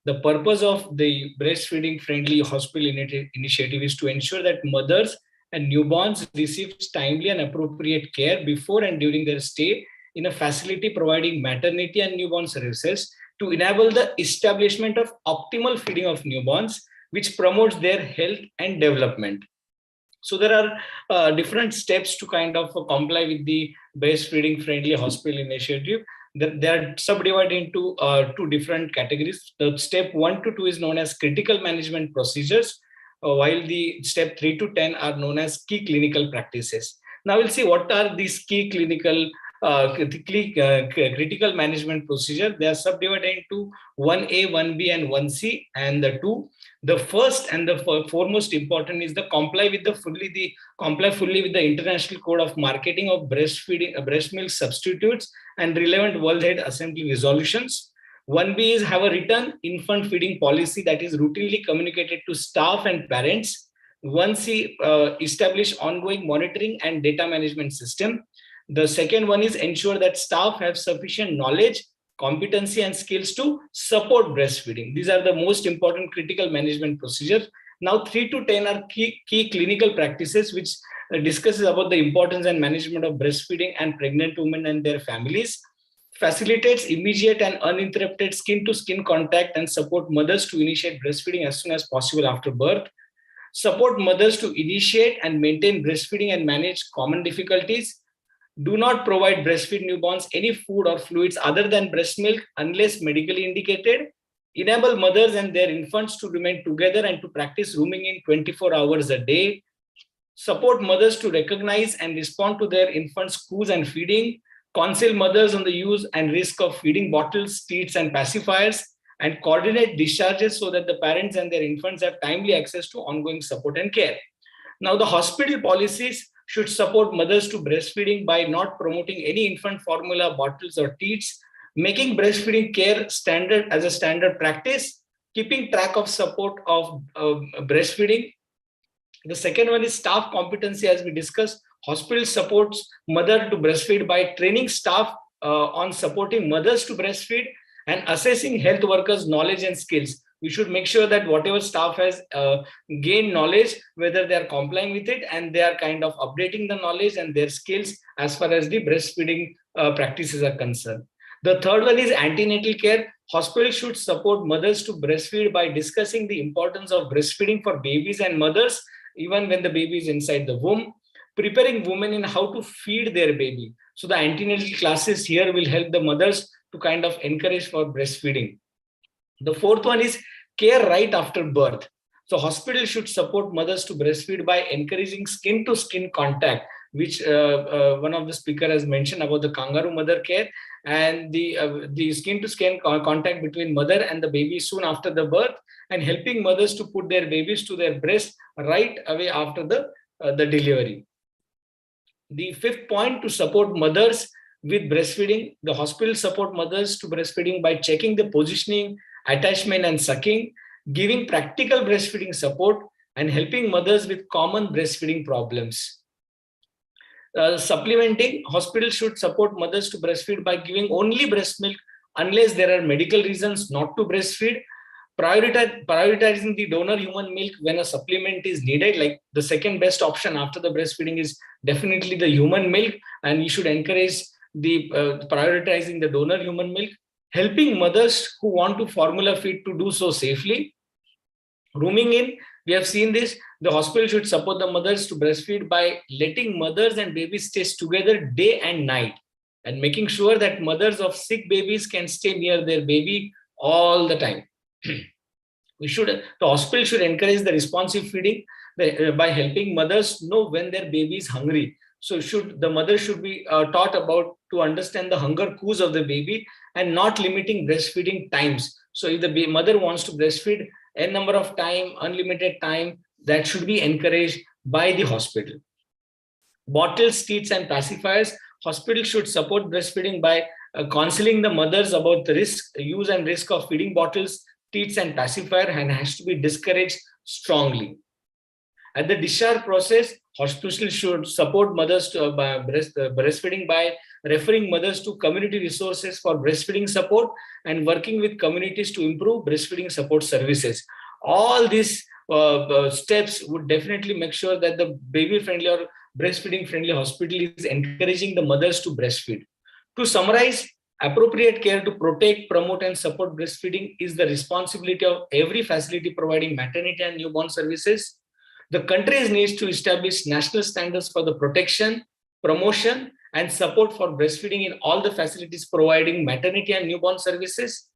The purpose of the breastfeeding friendly hospital initiative is to ensure that mothers and newborns receive timely and appropriate care before and during their stay in a facility providing maternity and newborn services to enable the establishment of optimal feeding of newborns, which promotes their health and development. So there are different steps to kind of comply with the breastfeeding friendly hospital initiative. They are subdivided into two different categories. The step 1 to 2 is known as critical management procedures, while the step 3 to 10 are known as key clinical practices. Now we'll see what are these key clinical critical management procedure. They are subdivided into 1A, 1B, and 1C, and the 2. The first and the foremost important is the comply fully with the International Code of Marketing of Breastfeeding, breast milk substitutes, and relevant World Health Assembly resolutions. 1B is have a written infant feeding policy that is routinely communicated to staff and parents. 1C establish ongoing monitoring and data management system. The second one is ensure that staff have sufficient knowledge, competency, and skills to support breastfeeding. These are the most important critical management procedures. Now 3 to 10 are key clinical practices, which discusses about the importance and management of breastfeeding and pregnant women and their families. Facilitates immediate and uninterrupted skin-to-skin contact and support mothers to initiate breastfeeding as soon as possible after birth. Support mothers to initiate and maintain breastfeeding and manage common difficulties. Do not provide breastfeed newborns any food or fluids other than breast milk unless medically indicated. Enable mothers and their infants to remain together and to practice rooming in 24 hours a day. Support mothers to recognize and respond to their infants' coos and feeding. Counsel mothers on the use and risk of feeding bottles, teats, and pacifiers, and coordinate discharges so that the parents and their infants have timely access to ongoing support and care. Now, the hospital policies should support mothers to breastfeeding by not promoting any infant formula, bottles, or teats, making breastfeeding care standard as a standard practice, keeping track of support of breastfeeding. The second one is staff competency, as we discussed. Hospital supports mother to breastfeed by training staff on supporting mothers to breastfeed and assessing health workers' knowledge and skills. We should make sure that whatever staff has gained knowledge, whether they are complying with it and they are kind of updating the knowledge and their skills as far as the breastfeeding practices are concerned. The third one is antenatal care. Hospitals should support mothers to breastfeed by discussing the importance of breastfeeding for babies and mothers, even when the baby is inside the womb. Preparing women in how to feed their baby. So the antenatal classes here will help the mothers to kind of encourage for breastfeeding. The fourth one is care right after birth. So hospitals should support mothers to breastfeed by encouraging skin-to-skin contact, which one of the speaker has mentioned about the kangaroo mother care, and the skin-to-skin contact between mother and the baby soon after the birth, and helping mothers to put their babies to their breast right away after the delivery. The fifth point, to support mothers with breastfeeding, the hospital support mothers to breastfeeding by checking the positioning, attachment, and sucking, giving practical breastfeeding support, and helping mothers with common breastfeeding problems. Supplementing, hospitals should support mothers to breastfeed by giving only breast milk unless there are medical reasons not to breastfeed. Prioritizing the donor human milk when a supplement is needed, like the second best option after the breastfeeding is definitely the human milk, and we should encourage the prioritizing the donor human milk. Helping mothers who want to formula feed to do so safely. Rooming in, we have seen this. The hospital should support the mothers to breastfeed by letting mothers and babies stay together day and night, and making sure that mothers of sick babies can stay near their baby all the time. The hospital should encourage the responsive feeding by helping mothers know when their baby is hungry. So the mother should be taught about to understand the hunger cues of the baby and not limiting breastfeeding times. So if the mother wants to breastfeed a number of time, unlimited time, that should be encouraged by the hospital. Bottles, teats, and pacifiers. Hospital should support breastfeeding by counseling the mothers about the use and risk of feeding bottles, teats, and pacifier, and has to be discouraged strongly. At the discharge process, hospitals should support mothers to breastfeeding by referring mothers to community resources for breastfeeding support, and working with communities to improve breastfeeding support services. All these steps would definitely make sure that the baby-friendly or breastfeeding-friendly hospital is encouraging the mothers to breastfeed. To summarize, appropriate care to protect, promote, and support breastfeeding is the responsibility of every facility providing maternity and newborn services. The country needs to establish national standards for the protection, promotion, and support for breastfeeding in all the facilities providing maternity and newborn services.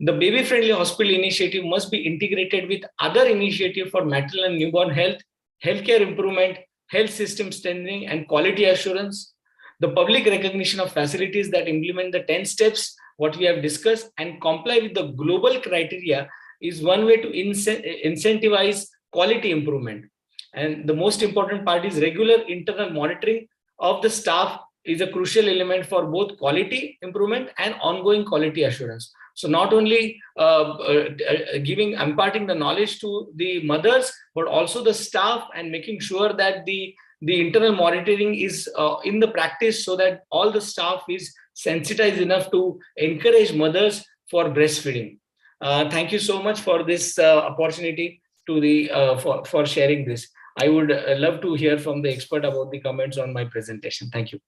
The baby-friendly hospital initiative must be integrated with other initiatives for maternal and newborn health, healthcare improvement, health system strengthening, and quality assurance. The public recognition of facilities that implement the 10 steps, what we have discussed, and comply with the global criteria is one way to incentivize quality improvement. And the most important part is regular internal monitoring of the staff is a crucial element for both quality improvement and ongoing quality assurance. So not only imparting the knowledge to the mothers, but also the staff, and making sure that the internal monitoring is in the practice, so that all the staff is sensitized enough to encourage mothers for breastfeeding. Thank you so much for this opportunity for sharing this. I would love to hear from the expert about the comments on my presentation. Thank you.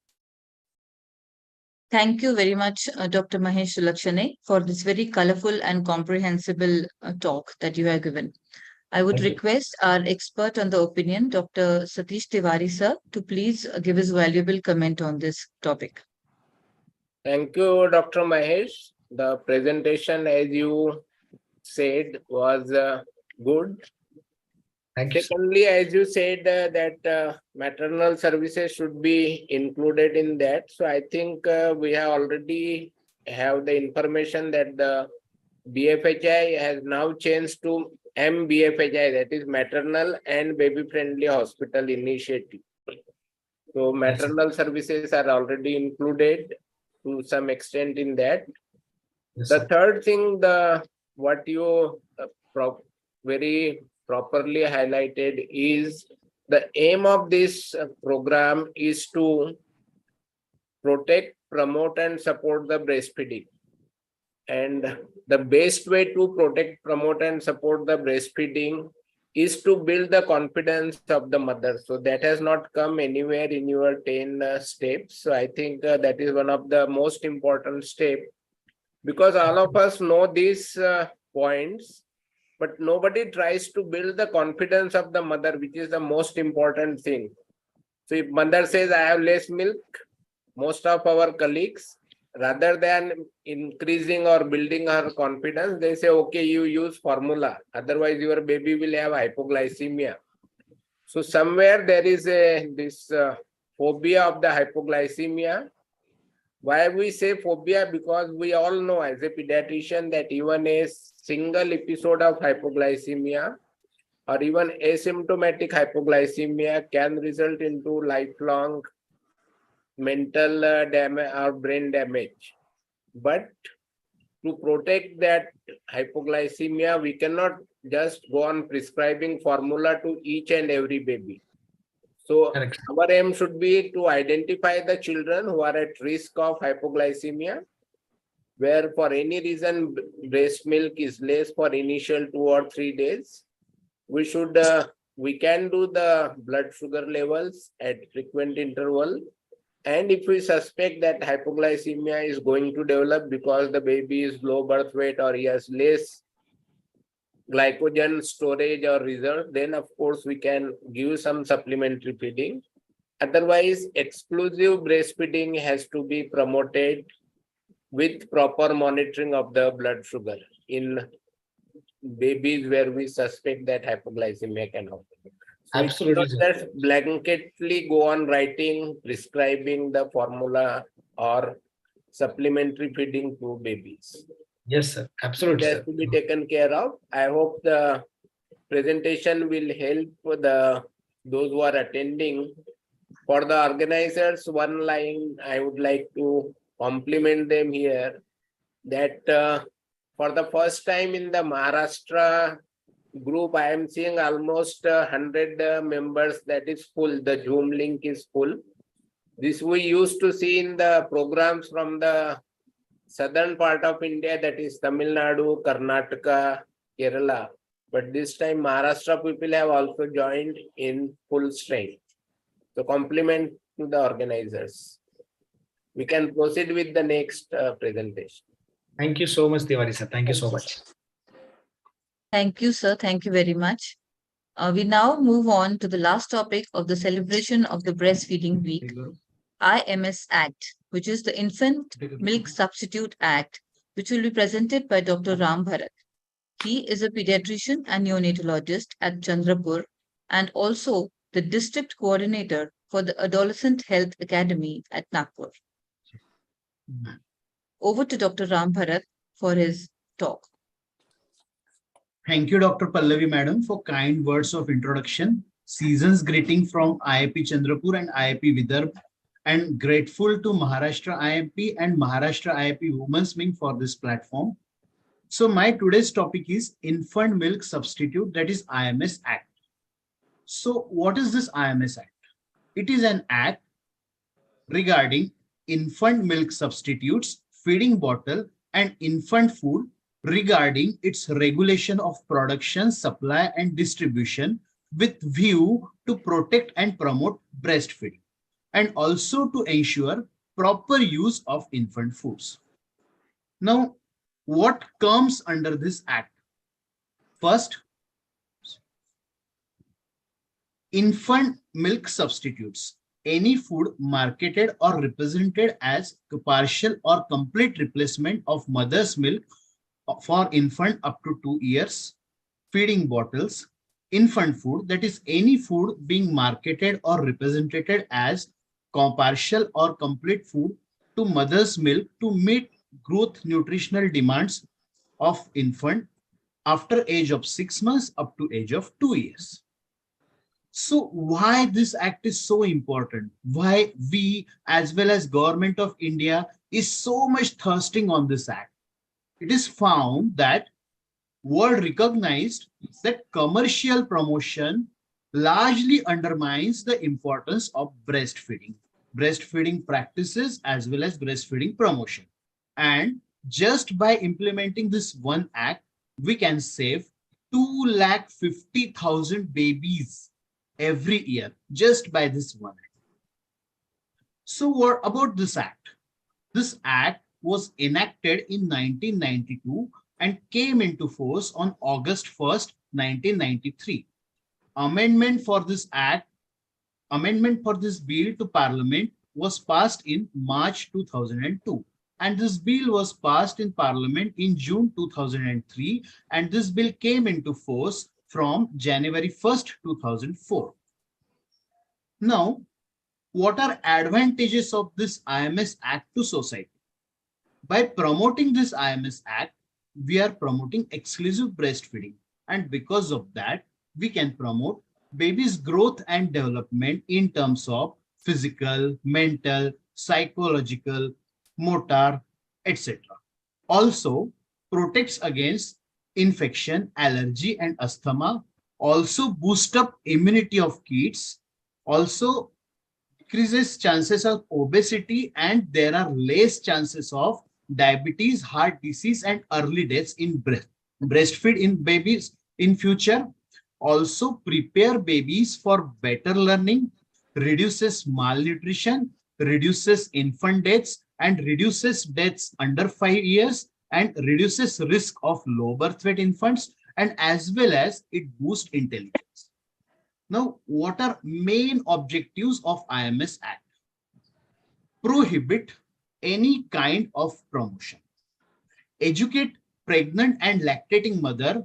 Thank you very much, Dr. Mahesh Sulakshane, for this very colorful and comprehensible talk that you have given. I would request our expert on the opinion, Dr. Satish Tiwari sir, to please give his valuable comment on this topic. Thank you, Dr. Mahesh. The presentation, as you said, was good. Thank you. Secondly, as you said that maternal services should be included in that. So I think we have already have the information that the BFHI has now changed to MBFHI, that is Maternal and Baby Friendly Hospital Initiative. So maternal services are already included to some extent in that. Yes, the sir. third thing, what you very properly highlighted is the aim of this program is to protect, promote, and support the breastfeeding. And the best way to protect, promote, and support the breastfeeding is to build the confidence of the mother. So that has not come anywhere in your 10 steps. So I think that is one of the most important steps, because all of us know these points, but nobody tries to build the confidence of the mother, which is the most important thing. So if mother says, I have less milk, most of our colleagues, rather than increasing or building her confidence, they say, okay, you use formula, otherwise your baby will have hypoglycemia. So somewhere there is this phobia of the hypoglycemia. Why we say phobia? Because we all know as a pediatrician that even a single episode of hypoglycemia or even asymptomatic hypoglycemia can result into lifelong mental damage or brain damage. But to protect that hypoglycemia, we cannot just go on prescribing formula to each and every baby. So Correct. our aim should be to identify the children who are at risk of hypoglycemia, where for any reason breast milk is less for initial 2 or 3 days. We can do the blood sugar levels at frequent interval. And if we suspect that hypoglycemia is going to develop because the baby is low birth weight or he has less glycogen storage or reserve, then of course we can give some supplementary feeding. Otherwise, exclusive breastfeeding has to be promoted with proper monitoring of the blood sugar in babies where we suspect that hypoglycemia can happen. So Absolutely, we cannot just blanketly go on writing, prescribing the formula or supplementary feeding to babies. Yes, sir. Absolutely, It has sir. to be taken care of. I hope the presentation will help those who are attending. For the organizers, one line I would like to compliment them here, that for the first time in the Maharashtra group, I am seeing almost 100 members, that is full. The Zoom link is full. This we used to see in the programs from the southern part of India, that is Tamil Nadu, Karnataka, Kerala. But this time Maharashtra people have also joined in full strength. So compliment to the organizers. We can proceed with the next presentation. Thank you so much, Tiwari sir. Thank you so much. Thank you, sir. Thank you very much. We now move on to the last topic of the celebration of the Breastfeeding Week, IMS Act, which is the Infant Milk Substitute Act, which will be presented by Dr. Ram Bharat. He is a pediatrician and neonatologist at Chandrapur and also the district coordinator for the Adolescent Health Academy at Nagpur. Over to Dr. Ram Bharat for his talk. Thank you, Dr. Pallavi Madam, for kind words of introduction. Season's greeting from IIP Chandrapur and IIP Vidarbh, and grateful to Maharashtra IIP and Maharashtra IIP Women's Wing for this platform. So my today's topic is Infant Milk Substitute, that is IMS Act. So what is this IMS Act? It is an act regarding infant milk substitutes, feeding bottle and infant food, regarding its regulation of production, supply and distribution with view to protect and promote breastfeeding and also to ensure proper use of infant foods. Now, what comes under this act? First, infant milk substitutes. Any food marketed or represented as a partial or complete replacement of mother's milk for infant up to 2 years, feeding bottles, infant food, that is any food being marketed or represented as partial or complete food to mother's milk to meet growth nutritional demands of infant after age of 6 months up to age of 2 years. So why this act is so important? Why we as well as Government of India is so much thirsting on this act? It is found that world recognized that commercial promotion largely undermines the importance of breastfeeding practices as well as breastfeeding promotion. And just by implementing this one act, we can save 250,000 babies every year just by this one act. So what about this act? This act was enacted in 1992 and came into force on August 1st, 1993. Amendment for this bill to Parliament was passed in March 2002. And this bill was passed in Parliament in June 2003. And this bill came into force from January 1st, 2004. Now, what are advantages of this IMS Act to society? By promoting this IMS Act, we are promoting exclusive breastfeeding. And because of that, we can promote baby's growth and development in terms of physical, mental, psychological, motor, etc. Also protects against infection, allergy and asthma, also boost up immunity of kids, also decreases chances of obesity, and there are less chances of diabetes, heart disease and early deaths in breastfeed in babies in future. Also prepare babies for better learning, reduces malnutrition, reduces infant deaths and reduces deaths under 5 years and reduces risk of low birth weight infants, and as well as it boosts intelligence. Now, what are main objectives of IMS Act? Prohibit any kind of promotion. Educate pregnant and lactating mother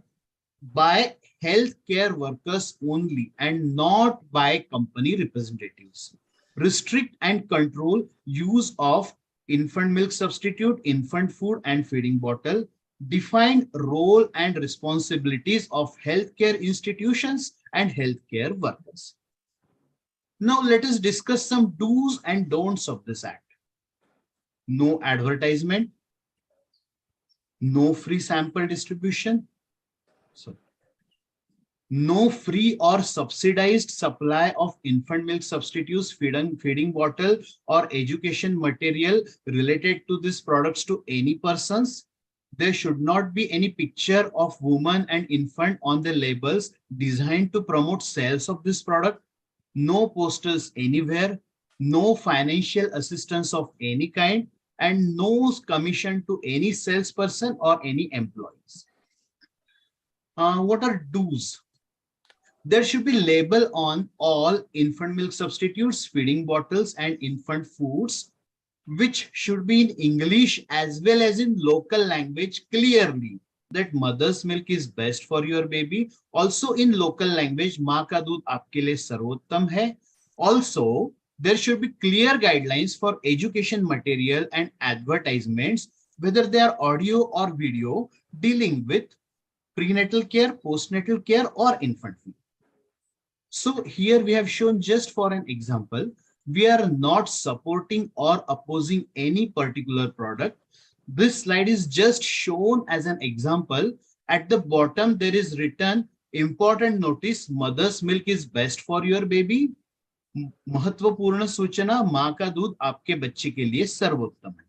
by healthcare workers only and not by company representatives. Restrict and control use of infant milk substitute, infant food and feeding bottle. Define role and responsibilities of healthcare institutions and healthcare workers. Now let us discuss some do's and don'ts of this act. No advertisement, no free sample distribution. So no free or subsidized supply of infant milk substitutes, feeding bottle, or education material related to these products to any persons. There should not be any picture of woman and infant on the labels designed to promote sales of this product. No posters anywhere, no financial assistance of any kind, and no commission to any salesperson or any employees. What are do's? There should be label on all infant milk substitutes, feeding bottles, and infant foods, which should be in English as well as in local language clearly, that mother's milk is best for your baby. Also in local language, maa ka doodh aapke liye sarvottam hai. Also, there should be clear guidelines for education material and advertisements, whether they are audio or video, dealing with prenatal care, postnatal care, or infant feeding. So here we have shown just for an example. We are not supporting or opposing any particular product. This slide is just shown as an example. At the bottom, there is written important notice, mother's milk is best for your baby. महत्वपूर्ण सूचना, माँ का दूध आपके बच्चे के लिए सर्वोत्तम है.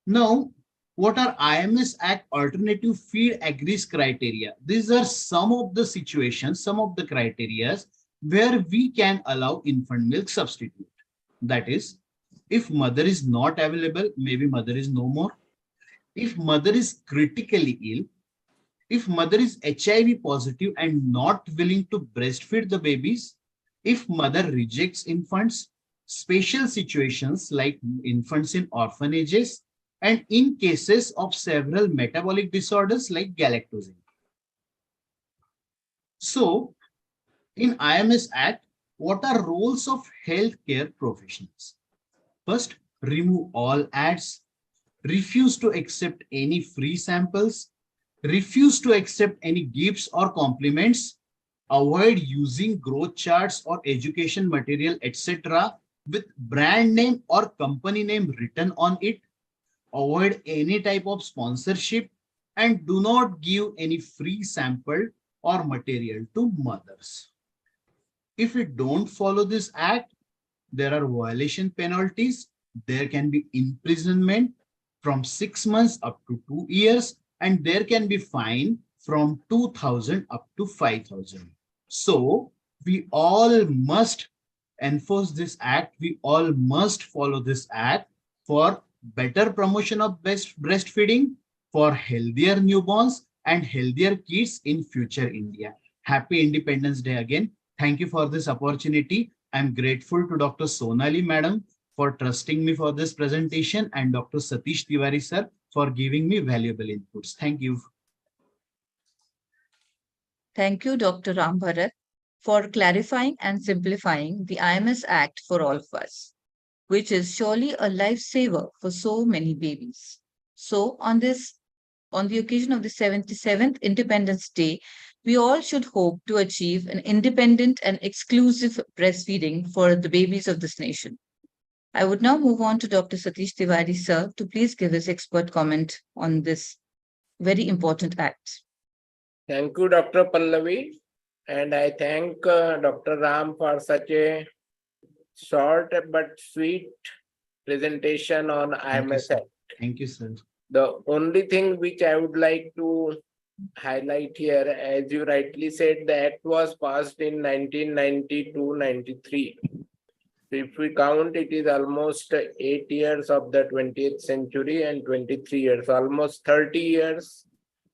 Now, what are IMS Act alternative feed agrees criteria? These are some of the situations, some of the criteria where we can allow infant milk substitute. That is, if mother is not available, maybe mother is no more. If mother is critically ill, if mother is HIV positive and not willing to breastfeed the babies, if mother rejects infants, special situations like infants in orphanages, and in cases of several metabolic disorders like galactosemia. So, in IMS Act, what are roles of healthcare professionals? First, remove all ads, refuse to accept any free samples, refuse to accept any gifts or compliments, avoid using growth charts or education material, etc. with brand name or company name written on it, avoid any type of sponsorship, and do not give any free sample or material to mothers. If we don't follow this act, there are violation penalties. There can be imprisonment from 6 months up to 2 years, and there can be fine from 2,000 up to 5,000. So we all must enforce this act. We all must follow this act for better promotion of breastfeeding, for healthier newborns and healthier kids in future India. Happy Independence Day again. Thank you for this opportunity. I'm grateful to Dr. Sonali Madam for trusting me for this presentation and Dr. Satish Tiwari sir for giving me valuable inputs. Thank you. Thank you, Dr. Ram Bharat, for clarifying and simplifying the IMS Act for all of us, which is surely a lifesaver for so many babies. So on the occasion of the 77th Independence Day, we all should hope to achieve an independent and exclusive breastfeeding for the babies of this nation. I would now move on to Dr. Satish Tiwari sir to please give his expert comment on this very important act. Thank you, Dr. Pallavi. And I thank Dr. Ram for such a short but sweet presentation on IMS Act. Thank you, sir. The only thing which I would like to highlight here, as you rightly said, the act was passed in 1992-93. So if we count, it is almost 8 years of the 20th century and 23 years, almost 30 years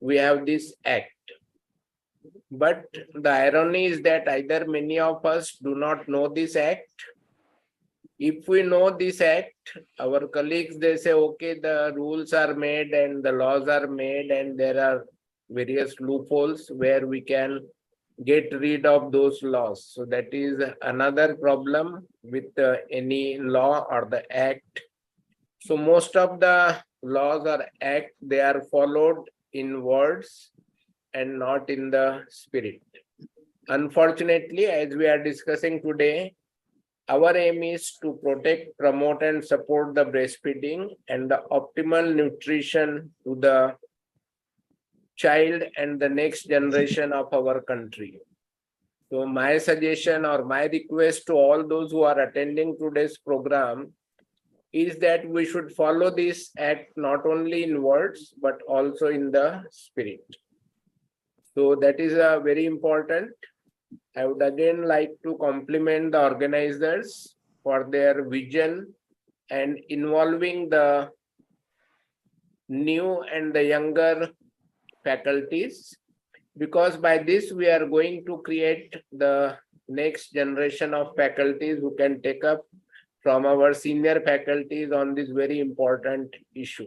we have this act. But the irony is that either many of us do not know this act. If we know this act, our colleagues, they say, okay, the rules are made and the laws are made and there are various loopholes where we can get rid of those laws. So that is another problem with any law or the act. So most of the laws or act, they are followed in words and not in the spirit. Unfortunately, as we are discussing today, our aim is to protect, promote, and support the breastfeeding and the optimal nutrition to the child and the next generation of our country. So my suggestion or my request to all those who are attending today's program is that we should follow this act not only in words, but also in the spirit. So that is very important. I would again like to compliment the organizers for their vision and involving the new and the younger faculties, because by this we are going to create the next generation of faculties who can take up from our senior faculties on this very important issue.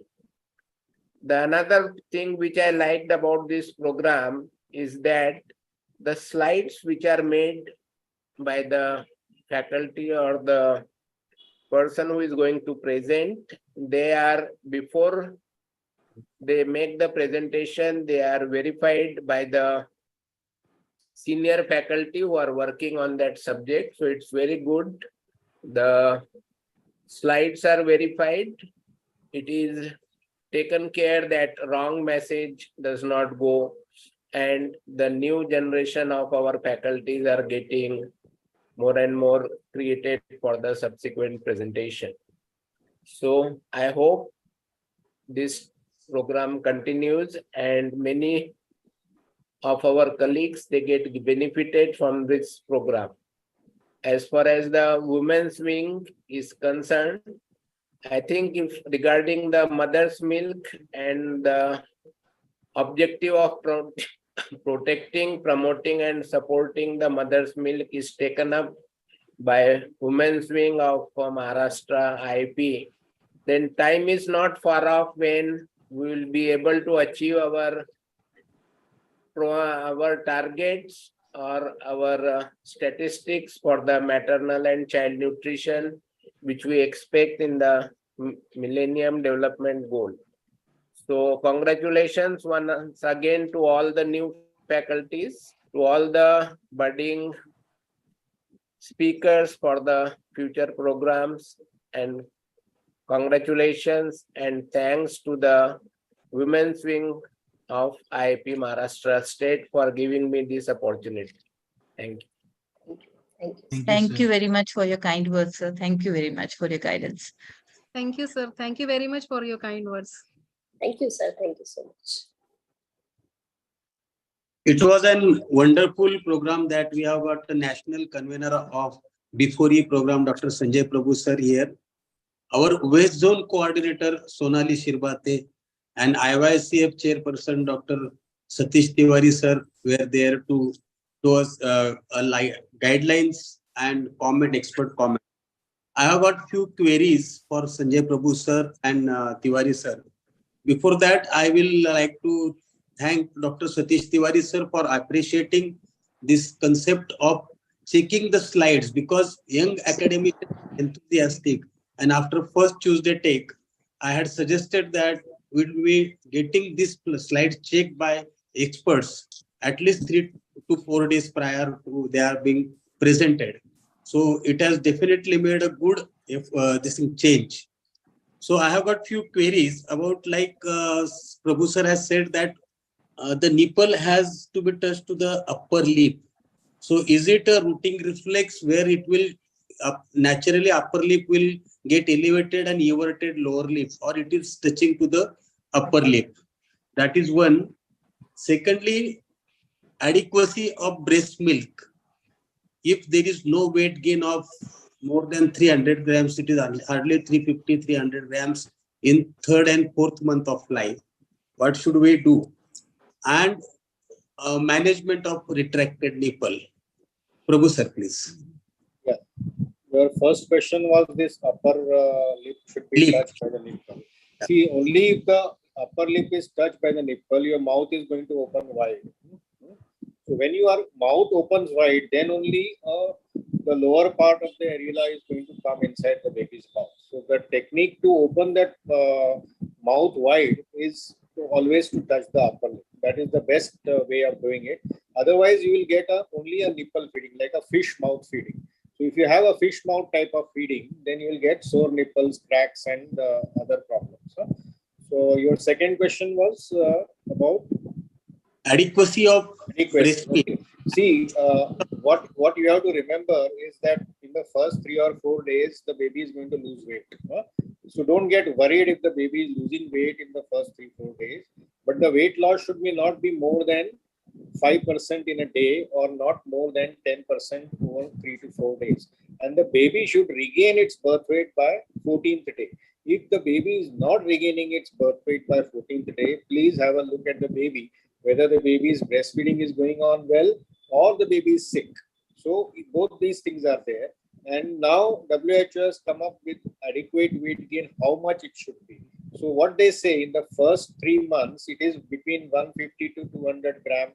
The another thing which I liked about this program is that the slides which are made by the faculty or the person who is going to present, they are, before they make the presentation, they are verified by the senior faculty who are working on that subject. So it's very good. The slides are verified. It is taken care that wrong message does not go, and the new generation of our faculties are getting more and more created for the subsequent presentation. So I hope this program continues and many of our colleagues, they get benefited from this program. As far as the women's wing is concerned, I think if regarding the mother's milk and the objective of protecting, promoting and supporting the mother's milk is taken up by women's wing of Maharashtra IIP, then time is not far off when we will be able to achieve our targets or our statistics for the maternal and child nutrition, which we expect in the Millennium Development Goal. So congratulations once again to all the new faculties, to all the budding speakers for the future programs, and congratulations and thanks to the women's wing of IIP Maharashtra State for giving me this opportunity. Thank you. Thank you very much for your kind words, sir. Thank you very much for your guidance. Thank you, sir. Thank you very much for your kind words. Thank you, sir. Thank you so much. It was a wonderful program that we have got the national convener of B4E program, Dr. Sanjay Prabhu sir here. Our West Zone coordinator, Sonali Shirbate, and IYCF chairperson, Dr. Satish Tiwari sir, were there to us guidelines and expert comment. I have got few queries for Sanjay Prabhu sir and Tiwari sir. Before that, I will like to thank Dr. Satish Tiwari sir for appreciating this concept of checking the slides, because young academic enthusiastic, and after first Tuesday take, I had suggested that we will be getting this slides checked by experts at least 3 to 4 days prior to they are being presented. So it has definitely made a good this change. So I have got few queries about, like Prabhu sir has said that the nipple has to be touched to the upper lip. So is it a rooting reflex where it will naturally upper lip will get elevated and everted lower lip, or it is touching to the upper lip? That is one. Secondly, adequacy of breast milk. If there is no weight gain of more than 300 grams, it is hardly 350, 300 grams in 3rd and 4th month of life. What should we do? And management of retracted nipple. Prabhu sir, please. Yeah. Your first question was this upper lip should be touched by the nipple. See, only if the upper lip is touched by the nipple, your mouth is going to open wide. So when your mouth opens wide, then only the lower part of the areola is going to come inside the baby's mouth. So the technique to open that mouth wide is always to touch the upper lip. That is the best way of doing it. Otherwise, you will get only a nipple feeding, like a fish mouth feeding. So if you have a fish mouth type of feeding, then you will get sore nipples, cracks, and other problems. So your second question was about adequacy of breast milk. Okay. See, what you have to remember is that in the first 3 or 4 days, the baby is going to lose weight. So don't get worried if the baby is losing weight in the first 3-4 days. But the weight loss should not be more than 5% in a day or not more than 10% over 3 to 4 days. And the baby should regain its birth weight by 14th day. If the baby is not regaining its birth weight by 14th day, please have a look at the baby, whether the baby's breastfeeding is going on well or the baby is sick. So both these things are there. And now WHO has come up with adequate weight gain, how much it should be. So what they say in the first 3 months, it is between 150 to 200 gram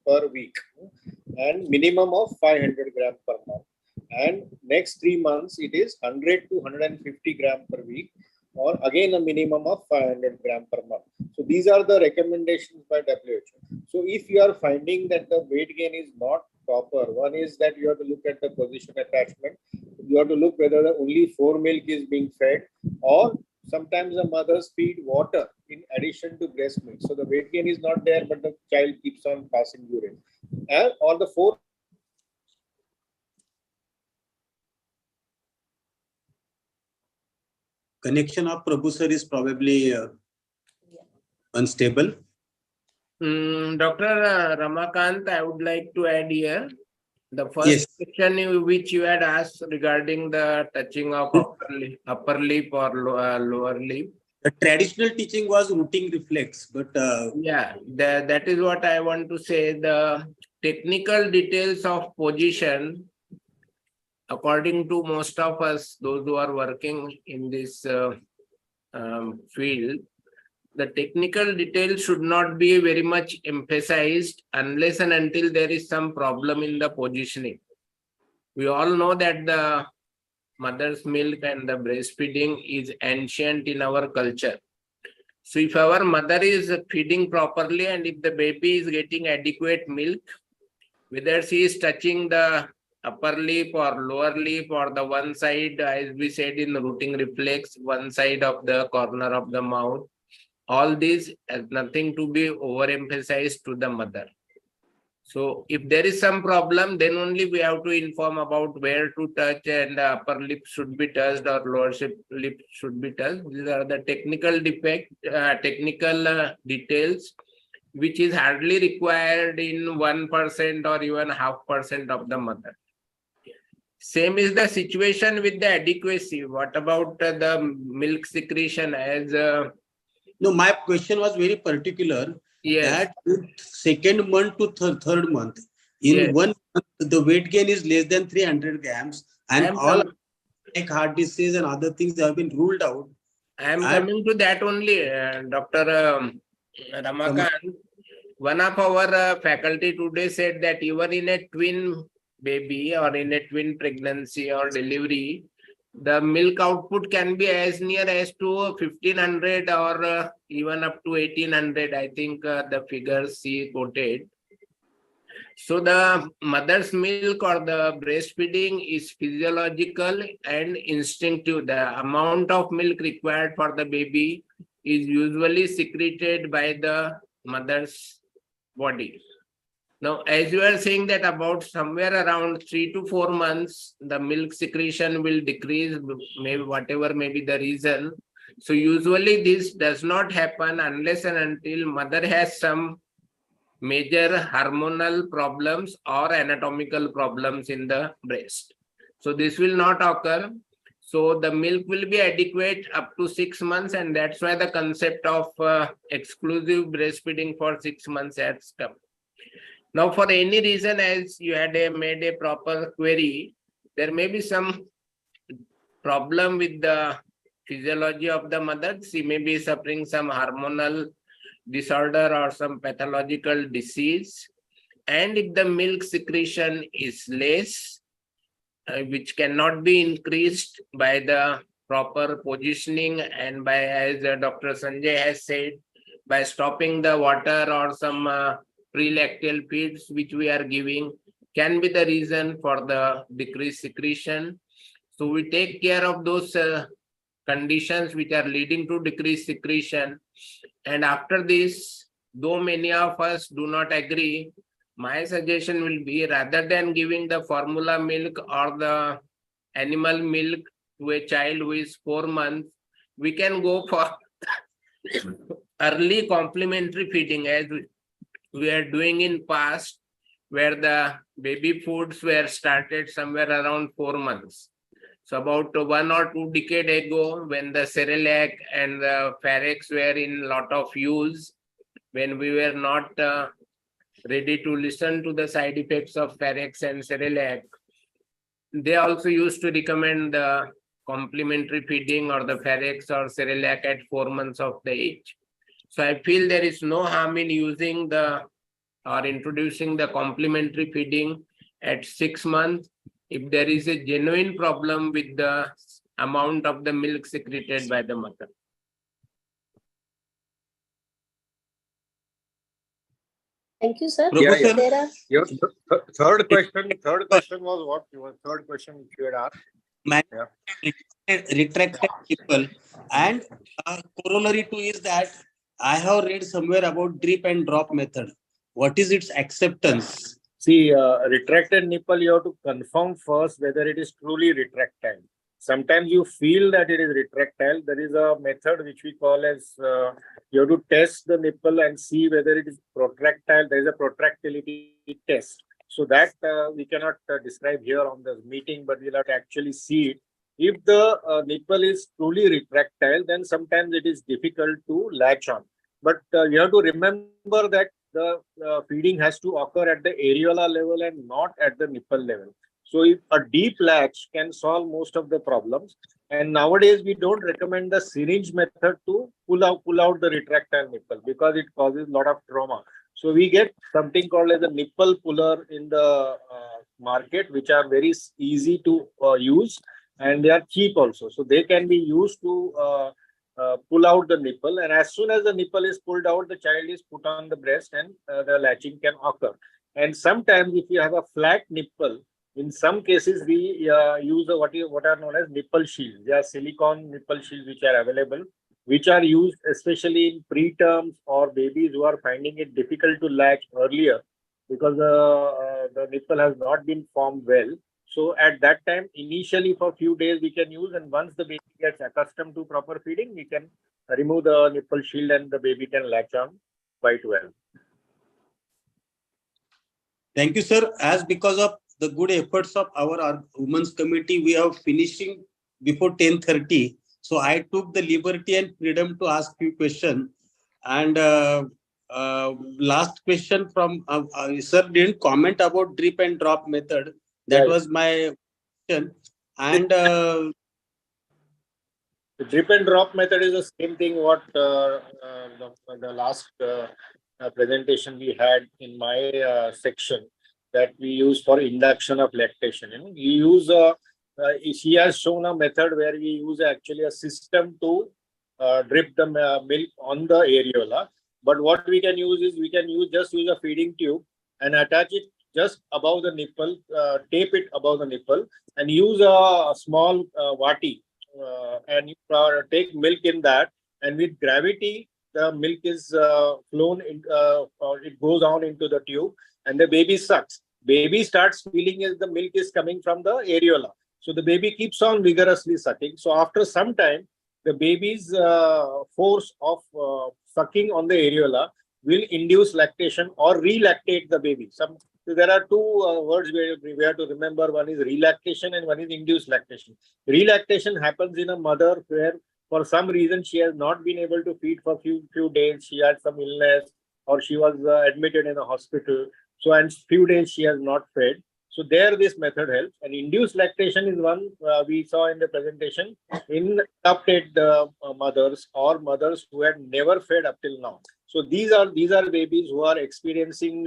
per week and minimum of 500 gram per month. And next 3 months, it is 100 to 150 gram per week, or again a minimum of 500 gram per month. So these are the recommendations by WHO. So if you are finding that the weight gain is not proper, one is that you have to look at the position attachment. You have to look whether the only 4 milk is being fed, or sometimes the mothers feed water in addition to breast milk. So the weight gain is not there, but the child keeps on passing urine. And or the 4 connection of Prabhu sir is probably unstable. Dr. Ramakant, I would like to add here. The first question which you had asked regarding the touching of upper lip or lower lip. The traditional teaching was rooting reflex, but yeah, that is what I want to say. The technical details of position, according to most of us, those who are working in this field, the technical details should not be very much emphasized unless and until there is some problem in the positioning. We all know that the mother's milk and the breastfeeding is ancient in our culture. So if our mother is feeding properly and if the baby is getting adequate milk, whether she is touching the upper lip or lower lip or the one side, as we said in the rooting reflex, one side of the corner of the mouth, all this has nothing to be overemphasized to the mother. So if there is some problem, then only we have to inform about where to touch, and the upper lip should be touched or lower lip should be touched. These are the technical details which is hardly required in 1% or even 0.5% of the mother. Same is the situation with the adequacy. What about the milk secretion? As no, my question was very particular. Yes. That second month to third month, in 1 month, the weight gain is less than 300 grams, and all like heart disease and other things have been ruled out. I am coming to that only, Dr. Ramakant. One of our faculty today said that even in a twin baby or in a twin pregnancy or delivery, the milk output can be as near as to 1500 or even up to 1800. I think the figures she quoted. So the mother's milk or the breastfeeding is physiological and instinctive. The amount of milk required for the baby is usually secreted by the mother's body. Now, as you are saying that about somewhere around 3 to 4 months, the milk secretion will decrease, maybe whatever may be the reason. So usually this does not happen unless and until mother has some major hormonal problems or anatomical problems in the breast. So this will not occur. So the milk will be adequate up to 6 months, and that's why the concept of exclusive breastfeeding for 6 months has come. Now, for any reason, as you had made a proper query, there may be some problem with the physiology of the mother. She may be suffering some hormonal disorder or some pathological disease. And if the milk secretion is less, which cannot be increased by the proper positioning and by, as Dr. Sanjay has said, by stopping the water or some pre-lactal feeds which we are giving, can be the reason for the decreased secretion. So we take care of those conditions which are leading to decreased secretion. And after this, though many of us do not agree, my suggestion will be rather than giving the formula milk or the animal milk to a child who is 4 months, we can go for early complementary feeding as we are doing in past, where the baby foods were started somewhere around 4 months. So about 1 or 2 decades ago, when the Cerelac and the Ferrex were in lot of use, when we were not ready to listen to the side effects of Ferrex and Cerelac, they also used to recommend the complementary feeding or the Ferrex or Cerelac at 4 months of the age. So I feel there is no harm in using the or introducing the complementary feeding at 6 months if there is a genuine problem with the amount of the milk secreted by the mother. Thank you, sir. Yeah, yeah. There are Your third question was what? Your third question which you had asked. Retracted nipple, and corollary to is that I have read somewhere about drip and drop method. What is its acceptance? See, retracted nipple, you have to confirm first whether it is truly retractile. Sometimes you feel that it is retractile. There is a method which we call as you have to test the nipple and see whether it is protractile. There is a protractility test. So that we cannot describe here on the meeting, but we'll have to actually see it. If the nipple is truly retractile, then sometimes it is difficult to latch on. But you have to remember that the feeding has to occur at the areola level and not at the nipple level. So if a deep latch can solve most of the problems. And nowadays we don't recommend the syringe method to pull out the retractile nipple because it causes a lot of trauma. So we get something called as a nipple puller in the market, which are very easy to use, and they are cheap also. So they can be used to pull out the nipple, and as soon as the nipple is pulled out, the child is put on the breast and the latching can occur. And sometimes if you have a flat nipple, in some cases we use what are known as nipple shields. There are silicone nipple shields which are available, which are used especially in preterms or babies who are finding it difficult to latch earlier because the nipple has not been formed well. So at that time, initially for a few days we can use, and once the baby gets accustomed to proper feeding, we can remove the nipple shield and the baby can latch on quite well. Thank you, sir. As because of the good efforts of our women's committee, we are finishing before 10:30. So I took the liberty and freedom to ask few questions. And last question from sir didn't comment about drip and drop method. That was my question. And the drip and drop method is the same thing what the last presentation we had in my section that we use for induction of lactation. You know, we use she has shown a method where we use actually a system to drip the milk on the areola. But what we can use is we can just use a feeding tube and attach it just above the nipple, tape it above the nipple, and use a small vati and take milk in that, and with gravity the milk is flown in, or it goes on into the tube, and the baby sucks. Baby starts feeling as the milk is coming from the areola, so the baby keeps on vigorously sucking. So after some time, the baby's force of sucking on the areola will induce lactation or relactate the baby. So there are two words we have to remember. One is relactation and one is induced lactation. Relactation happens in a mother where for some reason she has not been able to feed for few days. She had some illness or she was admitted in a hospital. So and few days she has not fed. So there this method helps. And induced lactation is one we saw in the presentation in adopted mothers or mothers who had never fed up till now. So these are babies who are experiencing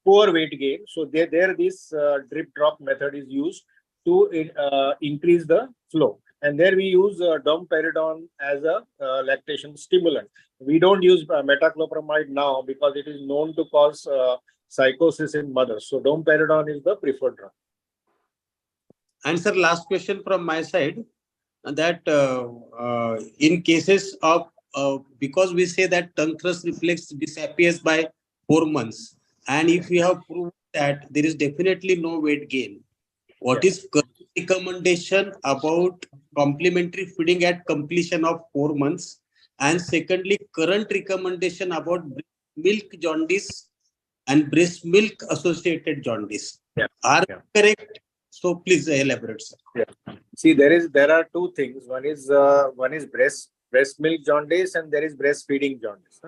poor weight gain. So there this drip drop method is used to increase the flow. And there we use domperidone as a lactation stimulant. We don't use metoclopramide now because it is known to cause psychosis in mothers. So domperidone is the preferred drug. And sir, last question from my side, that in cases of because we say that tongue thrust reflex disappears by 4 months, and if we have proved that there is definitely no weight gain, what is current recommendation about complementary feeding at completion of 4 months? And secondly, current recommendation about milk jaundice and breast milk associated jaundice. Are correct? So please elaborate, sir. See, there are two things. One is breast milk jaundice, and there is breastfeeding jaundice.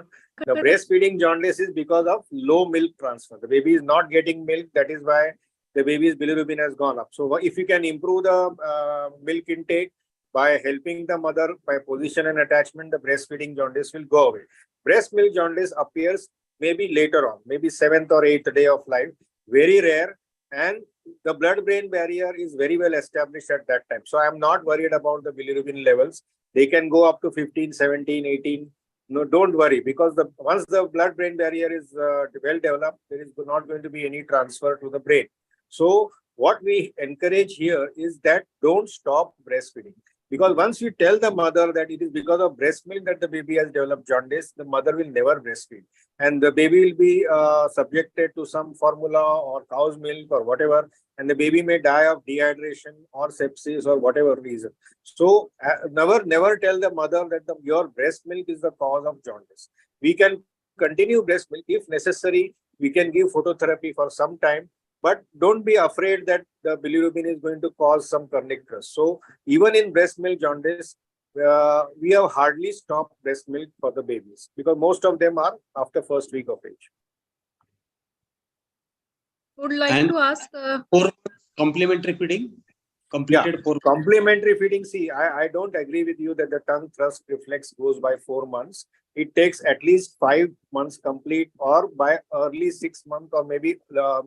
The breastfeeding jaundice is because of low milk transfer. The baby is not getting milk. That is why the baby's bilirubin has gone up. So if you can improve the milk intake by helping the mother by position and attachment, the breastfeeding jaundice will go away. Breast milk jaundice appears maybe later on, maybe 7th or 8th day of life, very rare, and the blood-brain barrier is very well established at that time. So I am not worried about the bilirubin levels. They can go up to 15, 17, 18. No, don't worry, because once the blood-brain barrier is well developed, there is not going to be any transfer to the brain. So what we encourage here is that don't stop breastfeeding. Because once you tell the mother that it is because of breast milk that the baby has developed jaundice, the mother will never breastfeed. And the baby will be subjected to some formula or cow's milk or whatever. And the baby may die of dehydration or sepsis or whatever reason. So never tell the mother that your breast milk is the cause of jaundice. We can continue breast milk. If necessary, we can give phototherapy for some time. But don't be afraid that the bilirubin is going to cause some chronic thrust. So even in breast milk jaundice, we have hardly stopped breast milk for the babies because most of them are after first week of age. Would like to ask 4 complementary feeding. Complementary feeding. See, I don't agree with you that the tongue thrust reflex goes by 4 months. It takes at least 5 months complete, or by early 6 months, or maybe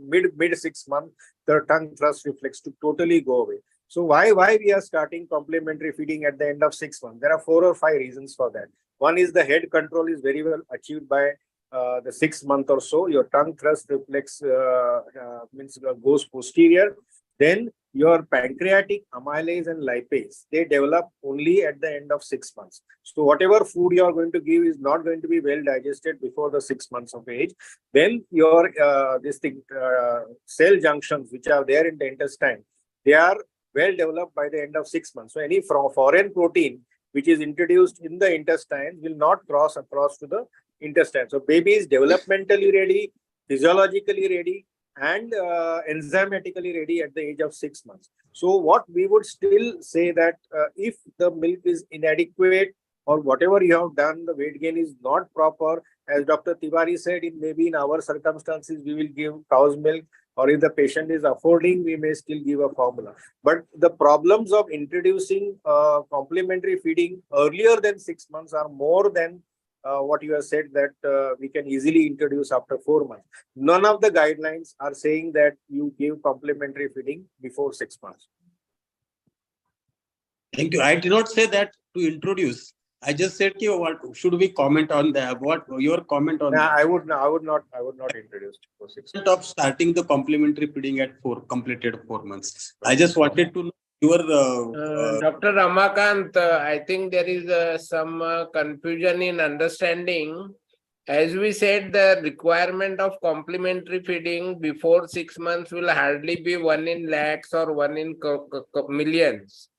mid 6 months, the tongue thrust reflex to totally go away. So why we are starting complementary feeding at the end of 6 months? There are 4 or 5 reasons for that. One is the head control is very well achieved by the 6 month or so. Your tongue thrust reflex goes posterior. Then your pancreatic amylase and lipase, they develop only at the end of 6 months. So whatever food you are going to give is not going to be well digested before the 6 months of age. Then your cell junctions, which are there in the intestine, they are well developed by the end of 6 months. So any foreign protein which is introduced in the intestine will not cross across to the intestine. So baby is developmentally ready, physiologically ready, and enzymatically ready at the age of 6 months. So what we would still say that if the milk is inadequate or whatever you have done, the weight gain is not proper, as Dr. Tiwari said, maybe in our circumstances, we will give cow's milk, or if the patient is affording, we may still give a formula. But the problems of introducing complementary feeding earlier than 6 months are more than what you have said that we can easily introduce after 4 months. None of the guidelines are saying that you give complementary feeding before 6 months. Thank you. I did not say that to introduce. I just said, what should we comment on that? What your comment on that? I would not introduce for 6 months. Of starting the complementary feeding at completed 4 months. I just wanted to know your Dr. Ramakant, I think there is some confusion in understanding. As we said, the requirement of complementary feeding before 6 months will hardly be 1 in lakhs or 1 in millions.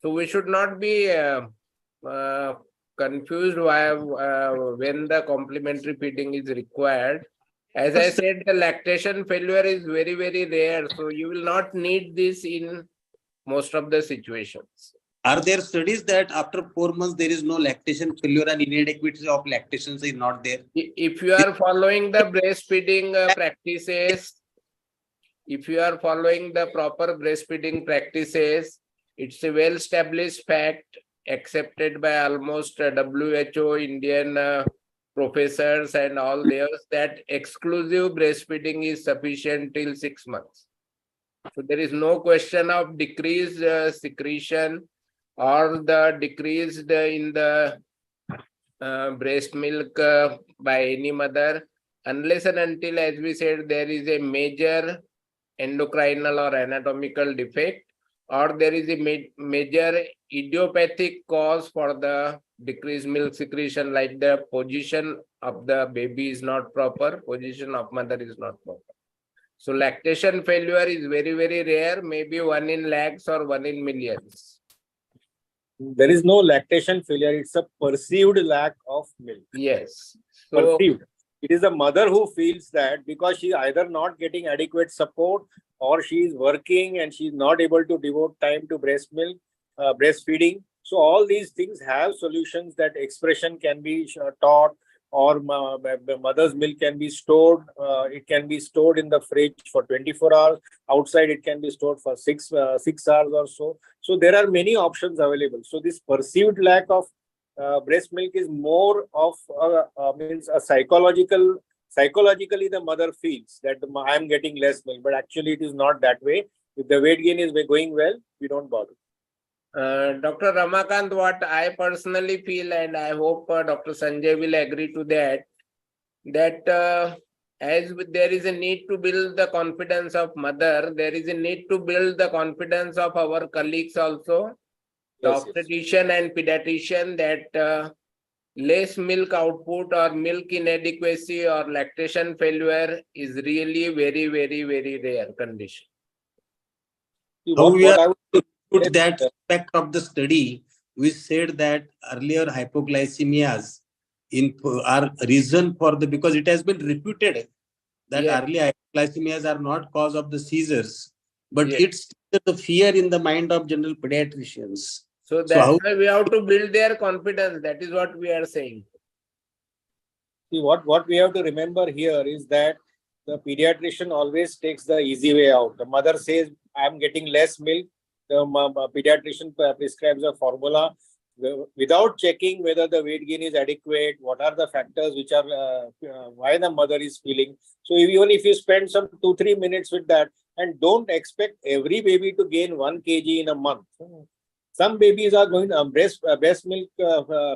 So we should not be confused when the complementary feeding is required. As I said, the lactation failure is very, very rare. So you will not need this in most of the situations. Are there studies that after 4 months there is no lactation failure and inadequacy of lactation is not there? If you are following the breastfeeding practices, if you are following the proper breastfeeding practices, it's a well-established fact accepted by almost WHO, Indian professors and all theirs that exclusive breastfeeding is sufficient till 6 months. So there is no question of decreased secretion or the decreased in the breast milk by any mother, unless and until, as we said, there is a major endocrinal or anatomical defect, or there is a major idiopathic cause for the decreased milk secretion, like the position of the baby is not proper, position of mother is not proper. So lactation failure is very, very rare, maybe 1 in lakhs or 1 in millions. There is no lactation failure. It's a perceived lack of milk. Yes. So Perceived. It is the mother who feels that because she either not getting adequate support or she is working and she is not able to devote time to breast milk, breastfeeding. So all these things have solutions that expression can be taught, or mother's milk can be stored. It can be stored in the fridge for 24 hours. Outside, it can be stored for 6 hours or so. So there are many options available. So this perceived lack of breast milk is more of means a psychologically the mother feels that I am getting less milk, but actually it is not that way. If the weight gain is going well, we don't bother. Dr. Ramakant, what I personally feel, and I hope Dr. Sanjay will agree to that, as there is a need to build the confidence of mother, there is a need to build the confidence of our colleagues also, Yes, obstetrician and pediatrician, that less milk output or milk inadequacy or lactation failure is really very, very, very rare condition. How we are to put that aspect of the study, we said that earlier hypoglycemias are reason for the, because it has been reputed that early hypoglycemias are not cause of the seizures, but it's the fear in the mind of general pediatricians. So that's why we have to build their confidence. That is what we are saying. See, what we have to remember here is that the pediatrician always takes the easy way out. The mother says, I am getting less milk. The pediatrician prescribes a formula without checking whether the weight gain is adequate, what are the factors which are, why the mother is feeling. So even if you spend some 2-3 minutes with that, and don't expect every baby to gain 1 kg in a month. Some babies are going, breast milk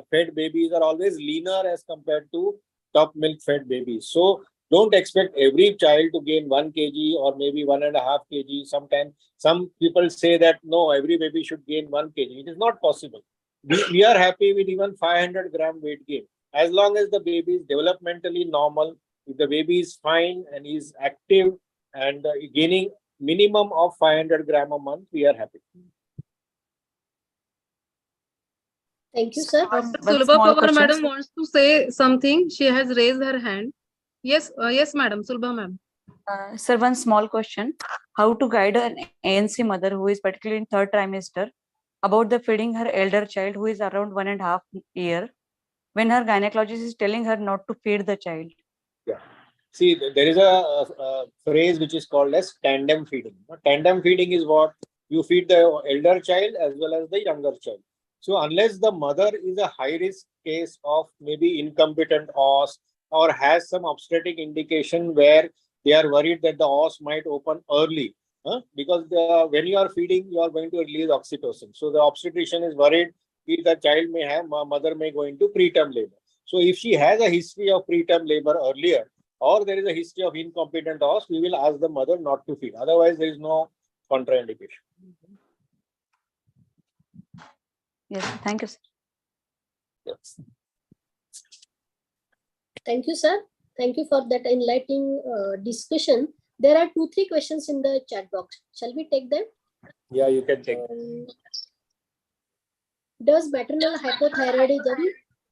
fed babies are always leaner as compared to top milk fed babies. So don't expect every child to gain 1 kg or maybe 1.5 kg. Sometimes some people say that no, every baby should gain 1 kg. It is not possible. We are happy with even 500 gram weight gain. As long as the baby is developmentally normal, if the baby is fine and is active and gaining minimum of 500 gram a month, we are happy. Thank you, sir. Dr. Sulabha Pawar madam wants to say something. She has raised her hand. Yes, yes, madam. Sulabha ma'am. Sir, one small question. How to guide an ANC mother who is particularly in 3rd trimester about the feeding her elder child who is around 1.5 years when her gynecologist is telling her not to feed the child? Yeah. See, there is a phrase which is called as tandem feeding. Tandem feeding is what you feed the elder child as well as the younger child. So unless the mother is a high risk case of maybe incompetent os or has some obstetric indication where they are worried that the os might open early, because when you are feeding, you are going to release oxytocin. So the obstetrician is worried if the child may have, mother may go into preterm labor. So if she has a history of preterm labor earlier, or there is a history of incompetent os, we will ask the mother not to feed. Otherwise, there is no contraindication. Yes, thank you, sir. Yes. Thank you, sir. Thank you for that enlightening discussion. There are 2-3 questions in the chat box. Shall we take them? Yeah, you can take. Does maternal hypothyroidism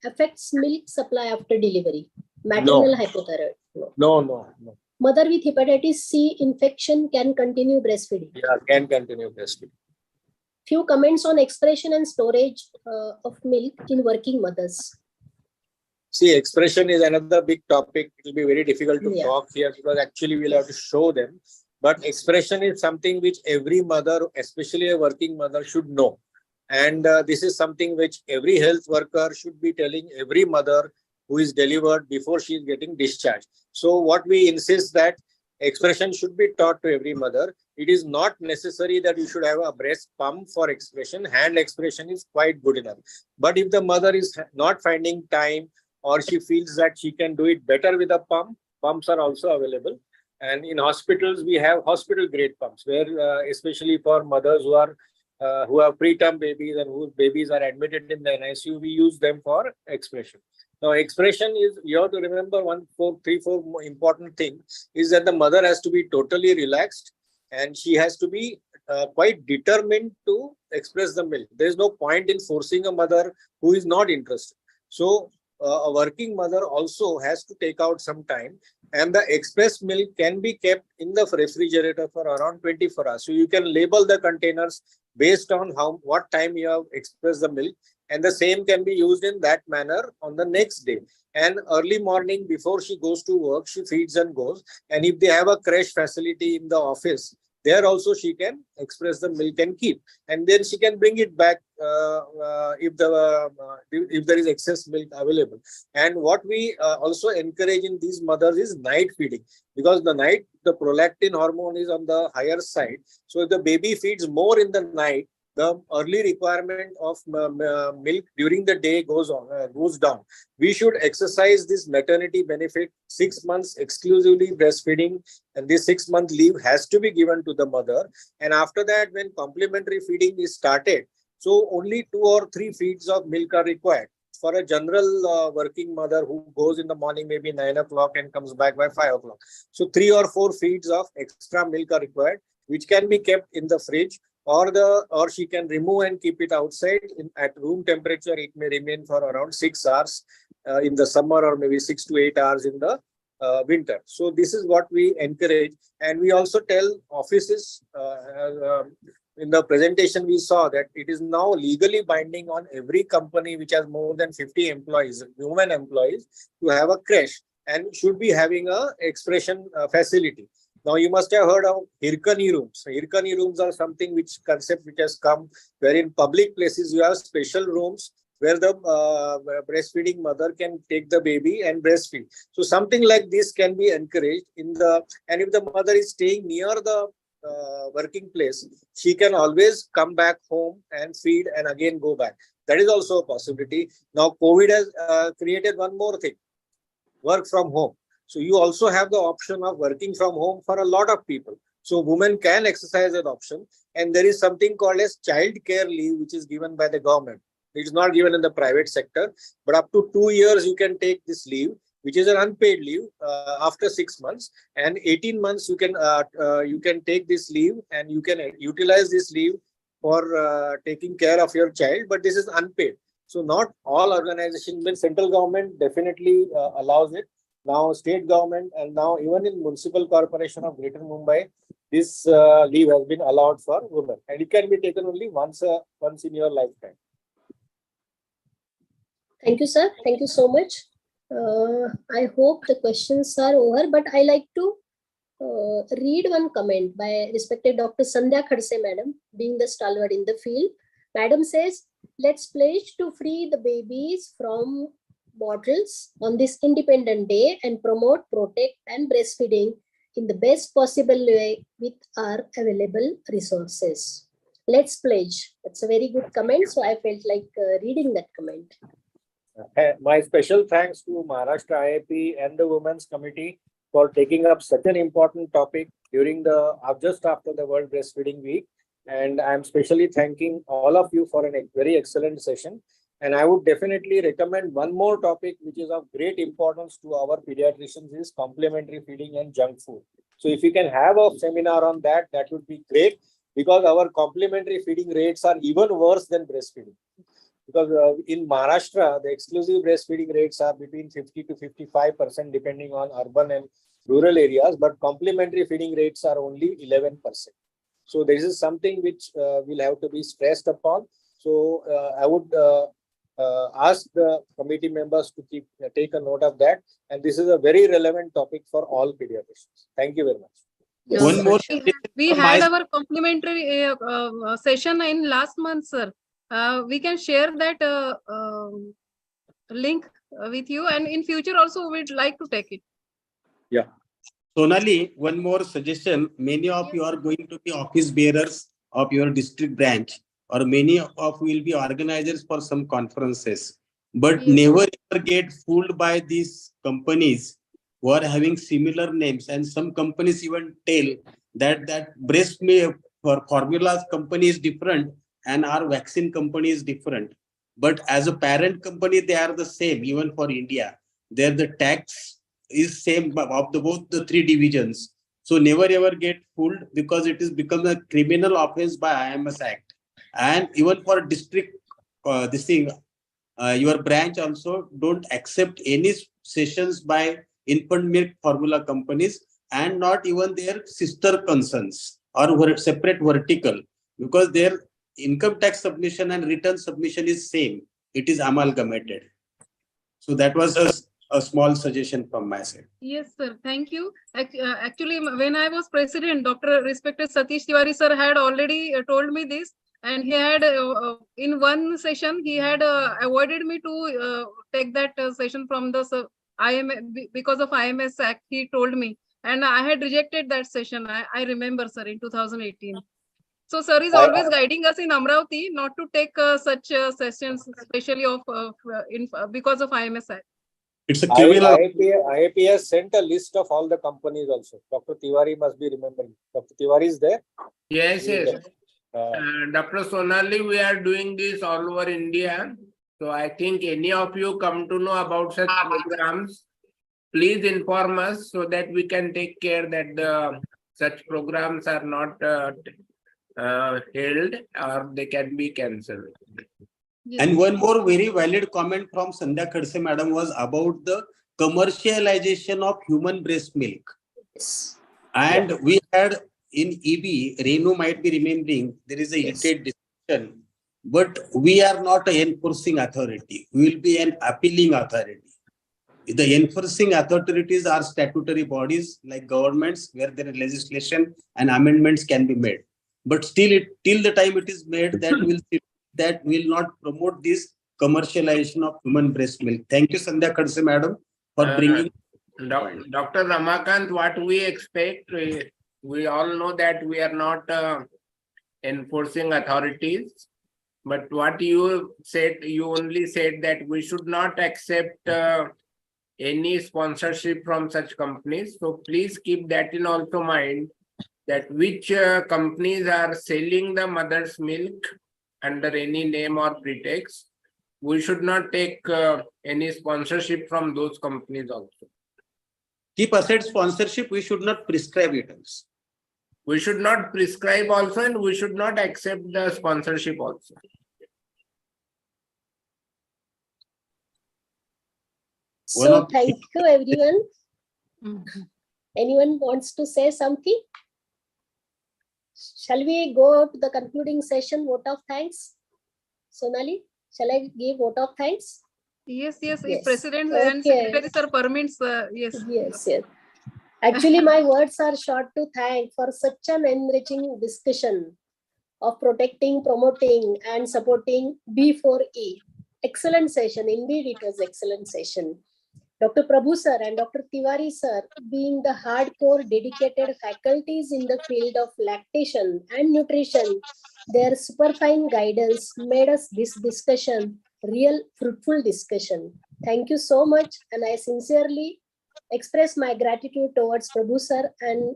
affects milk supply after delivery? Maternal hypothyroid? No. Mother with hepatitis C infection can continue breastfeeding? Yeah, can continue breastfeeding. Few comments on expression and storage of milk in working mothers. See, expression is another big topic. It will be very difficult to talk here because actually we'll have to show them. But expression is something which every mother, especially a working mother, should know. And this is something which every health worker should be telling every mother who is delivered before she is getting discharged. So what we insist that expression should be taught to every mother. It is not necessary that you should have a breast pump for expression. Hand expression is quite good enough. But if the mother is not finding time or she feels that she can do it better with a pump, pumps are also available. And in hospitals, we have hospital grade pumps where especially for mothers who are who have preterm babies and whose babies are admitted in the NICU, we use them for expression. Now, expression is, you have to remember three, four more important things is that the mother has to be totally relaxed and she has to be quite determined to express the milk. There is no point in forcing a mother who is not interested. So a working mother also has to take out some time, and the express milk can be kept in the refrigerator for around 24 hours. So you can label the containers based on what time you have expressed the milk, and the same can be used in that manner on the next day. And early morning before she goes to work, she feeds and goes. And if they have a creche facility in the office, there also she can express the milk and keep, and then she can bring it back if there is excess milk available. And what we also encourage in these mothers is night feeding, because the prolactin hormone is on the higher side. So if the baby feeds more in the night, the early requirement of milk during the day goes down. We should exercise this maternity benefit 6 months exclusively breastfeeding, and this 6-month leave has to be given to the mother. And after that, when complementary feeding is started, so only 2 or 3 feeds of milk are required. For a general working mother who goes in the morning, maybe 9 o'clock and comes back by 5 o'clock. So 3 or 4 feeds of extra milk are required, which can be kept in the fridge, or she can remove and keep it outside at room temperature. It may remain for around 6 hours in the summer, or maybe 6 to 8 hours in the winter. So this is what we encourage. And we also tell offices, in the presentation we saw that it is now legally binding on every company which has more than 50 employees, women employees, to have a creche and should be having a expression facility. Now, you must have heard of Hirkani rooms. Hirkani rooms are something which has come, where in public places you have special rooms where the breastfeeding mother can take the baby and breastfeed. So something like this can be encouraged and if the mother is staying near the working place, she can always come back home and feed and again go back. That is also a possibility. Now, COVID has created one more thing: work from home. So you also have the option of working from home for a lot of people. So women can exercise that option. And there is something called as child care leave, which is given by the government. It is not given in the private sector, but up to 2 years you can take this leave, which is an unpaid leave after 6 months, and 18 months you can take this leave, and you can utilize this leave for taking care of your child, but this is unpaid. So not all organizations, when central government definitely allows it. Now state government, and now even in Municipal Corporation of Greater Mumbai, this leave has been allowed for women, and it can be taken only once in your lifetime. Thank you, sir. Thank you so much. I hope the questions are over, but I like to read one comment by respected Dr. Sandhya Khadse madam, being the stalwart in the field. Madam says, let's pledge to free the babies from bottles on this Independent Day and promote, protect and breastfeeding in the best possible way with our available resources. Let's pledge. That's a very good comment. So I felt like reading that comment. My special thanks to Maharashtra IAP and the Women's Committee for taking up such an important topic during just after the World Breastfeeding Week. And I'm specially thanking all of you for a very excellent session. And I would definitely recommend one more topic which is of great importance to our pediatricians is complementary feeding and junk food. So if you can have a seminar on that, that would be great, because our complementary feeding rates are even worse than breastfeeding. Because in Maharashtra, the exclusive breastfeeding rates are between 50 to 55% depending on urban and rural areas, but complementary feeding rates are only 11%. So this is something which will have to be stressed upon. So I would ask the committee members to take a note of that. And this is a very relevant topic for all pediatricians. Thank you very much. Yes, One more. we had our complimentary session in last month, sir. We can share that link with you, and in future also we'd like to take it. Yeah. Sonali, one more suggestion. Many of you are going to be office bearers of your district branch, or many of you will be organizers for some conferences. But never ever get fooled by these companies who are having similar names. And some companies even tell that breast milk for formulas company is different, and our vaccine company is different. But as a parent company, they are the same. Even for India, there the tax is same of both the three divisions. So never ever get fooled, because it is become a criminal offense by IMS Act. And even for district, this thing, your branch also don't accept any sessions by infant milk formula companies, and not even their sister concerns or separate vertical, because their income tax submission and return submission is same. It is amalgamated. So that was a small suggestion from my side. Yes, sir. Thank you. Actually, when I was president, Dr. Respected Satish Tiwari sir had already told me this, and he had in one session he had avoided me to take that session from the because of IMS Act. He told me, and I had rejected that session. I remember, sir, in 2018. So, sir is always guiding us in Amravati not to take such sessions, especially of because of IMS Act. It's a criminal. IAP has sent a list of all the companies also. Dr. Tiwari must be remembering. Dr. Tiwari is there? Yes, yes. Dr. Sonali, we are doing this all over India. So I think any of you come to know about such programs, please inform us so that we can take care that such programs are not held or they can be cancelled. Yes. And one more very valid comment from Sandhya Khadse madam was about the commercialization of human breast milk. Yes. And we had in EB, Renu might be remembering, there is a heated discussion, but we are not an enforcing authority. We will be an appealing authority. The enforcing authorities are statutory bodies like governments, where there is legislation and amendments can be made. But still, till the time it is made, that will not promote this commercialization of human breast milk. Thank you, Sandhya Khadse madam, for bringing. Dr. Ramakant, what we expect, we all know that we are not enforcing authorities, but what you said, you only said that we should not accept any sponsorship from such companies. So please keep that in also mind, that which companies are selling the mother's milk under any name or pretext. We should not take any sponsorship from those companies also. Keep aside sponsorship, we should not prescribe it also. We should not prescribe also, and we should not accept the sponsorship also. So thank you, everyone. Anyone wants to say something? Shall we go to the concluding session, vote of thanks? Sonali, shall I give vote of thanks? Yes, yes. Yes. If President and Secretary sir permits, yes. Yes, yes. Actually, my words are short to thank for such an enriching discussion of protecting, promoting, and supporting B4E. Excellent session. Indeed, it was excellent session. Dr. Prabhu sir and Dr. Tiwari sir, being the hardcore dedicated faculties in the field of lactation and nutrition, their superfine guidance made us this discussion real fruitful discussion. Thank you so much, and I sincerely express my gratitude towards Prabhu sir and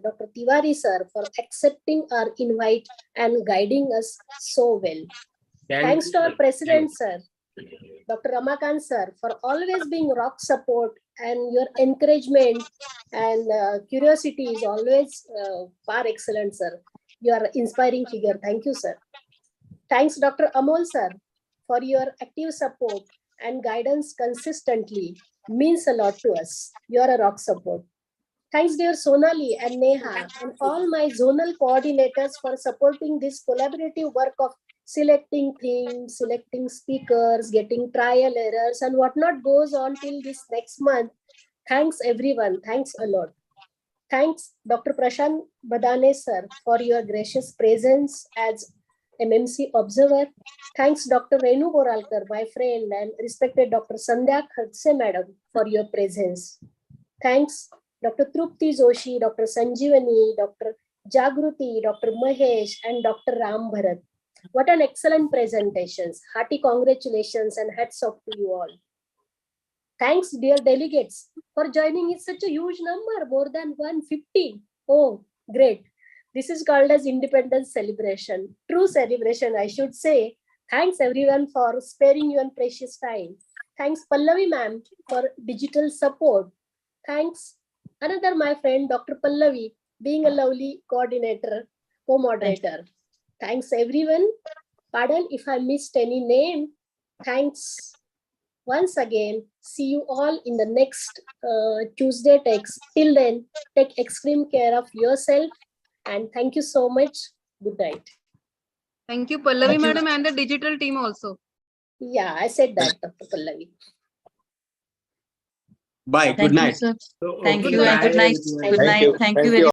Dr. Tiwari sir for accepting our invite and guiding us so well. Thanks to our President sir, Dr. Ramakant sir, for always being rock support, and your encouragement and curiosity is always far excellent, sir. You are an inspiring figure. Thank you, sir. Thanks, Dr. Amol sir, for your active support and guidance consistently. Means a lot to us. You are a rock support. Thanks, dear Sonali and Neha and all my zonal coordinators for supporting this collaborative work of selecting themes, selecting speakers, getting trial errors, and whatnot goes on till this next month. Thanks, everyone. Thanks a lot. Thanks, Dr. Prashant Badane, sir, for your gracious presence as MMC observer. Thanks, Dr. Renu Boralkar, my friend, and respected Dr. Sandhya Khadse, madam, for your presence. Thanks, Dr. Trupti Joshi, Dr. Sanjeevani, Dr. Jagruti, Dr. Mahesh, and Dr. Ram Bharat. What an excellent presentations. Hearty congratulations and hats off to you all. Thanks, dear delegates, for joining in such a huge number, more than 150. Oh, great. This is called as Independence Celebration. True celebration, I should say. Thanks everyone for sparing your precious time. Thanks Pallavi ma'am for digital support. Thanks another my friend Dr. Pallavi being a lovely coordinator, co-moderator. Thanks everyone. Pardon if I missed any name. Thanks once again. See you all in the next Tuesday Takes. Till then, take extreme care of yourself and thank you so much. Good night. Thank you, Pallavi madam, and the digital team also. Yeah, I said that, Dr. Pallavi. Bye. Good Thank you, night. sir. Thank Good you and night. good night. Good Thank night. you. Thank Thank you you very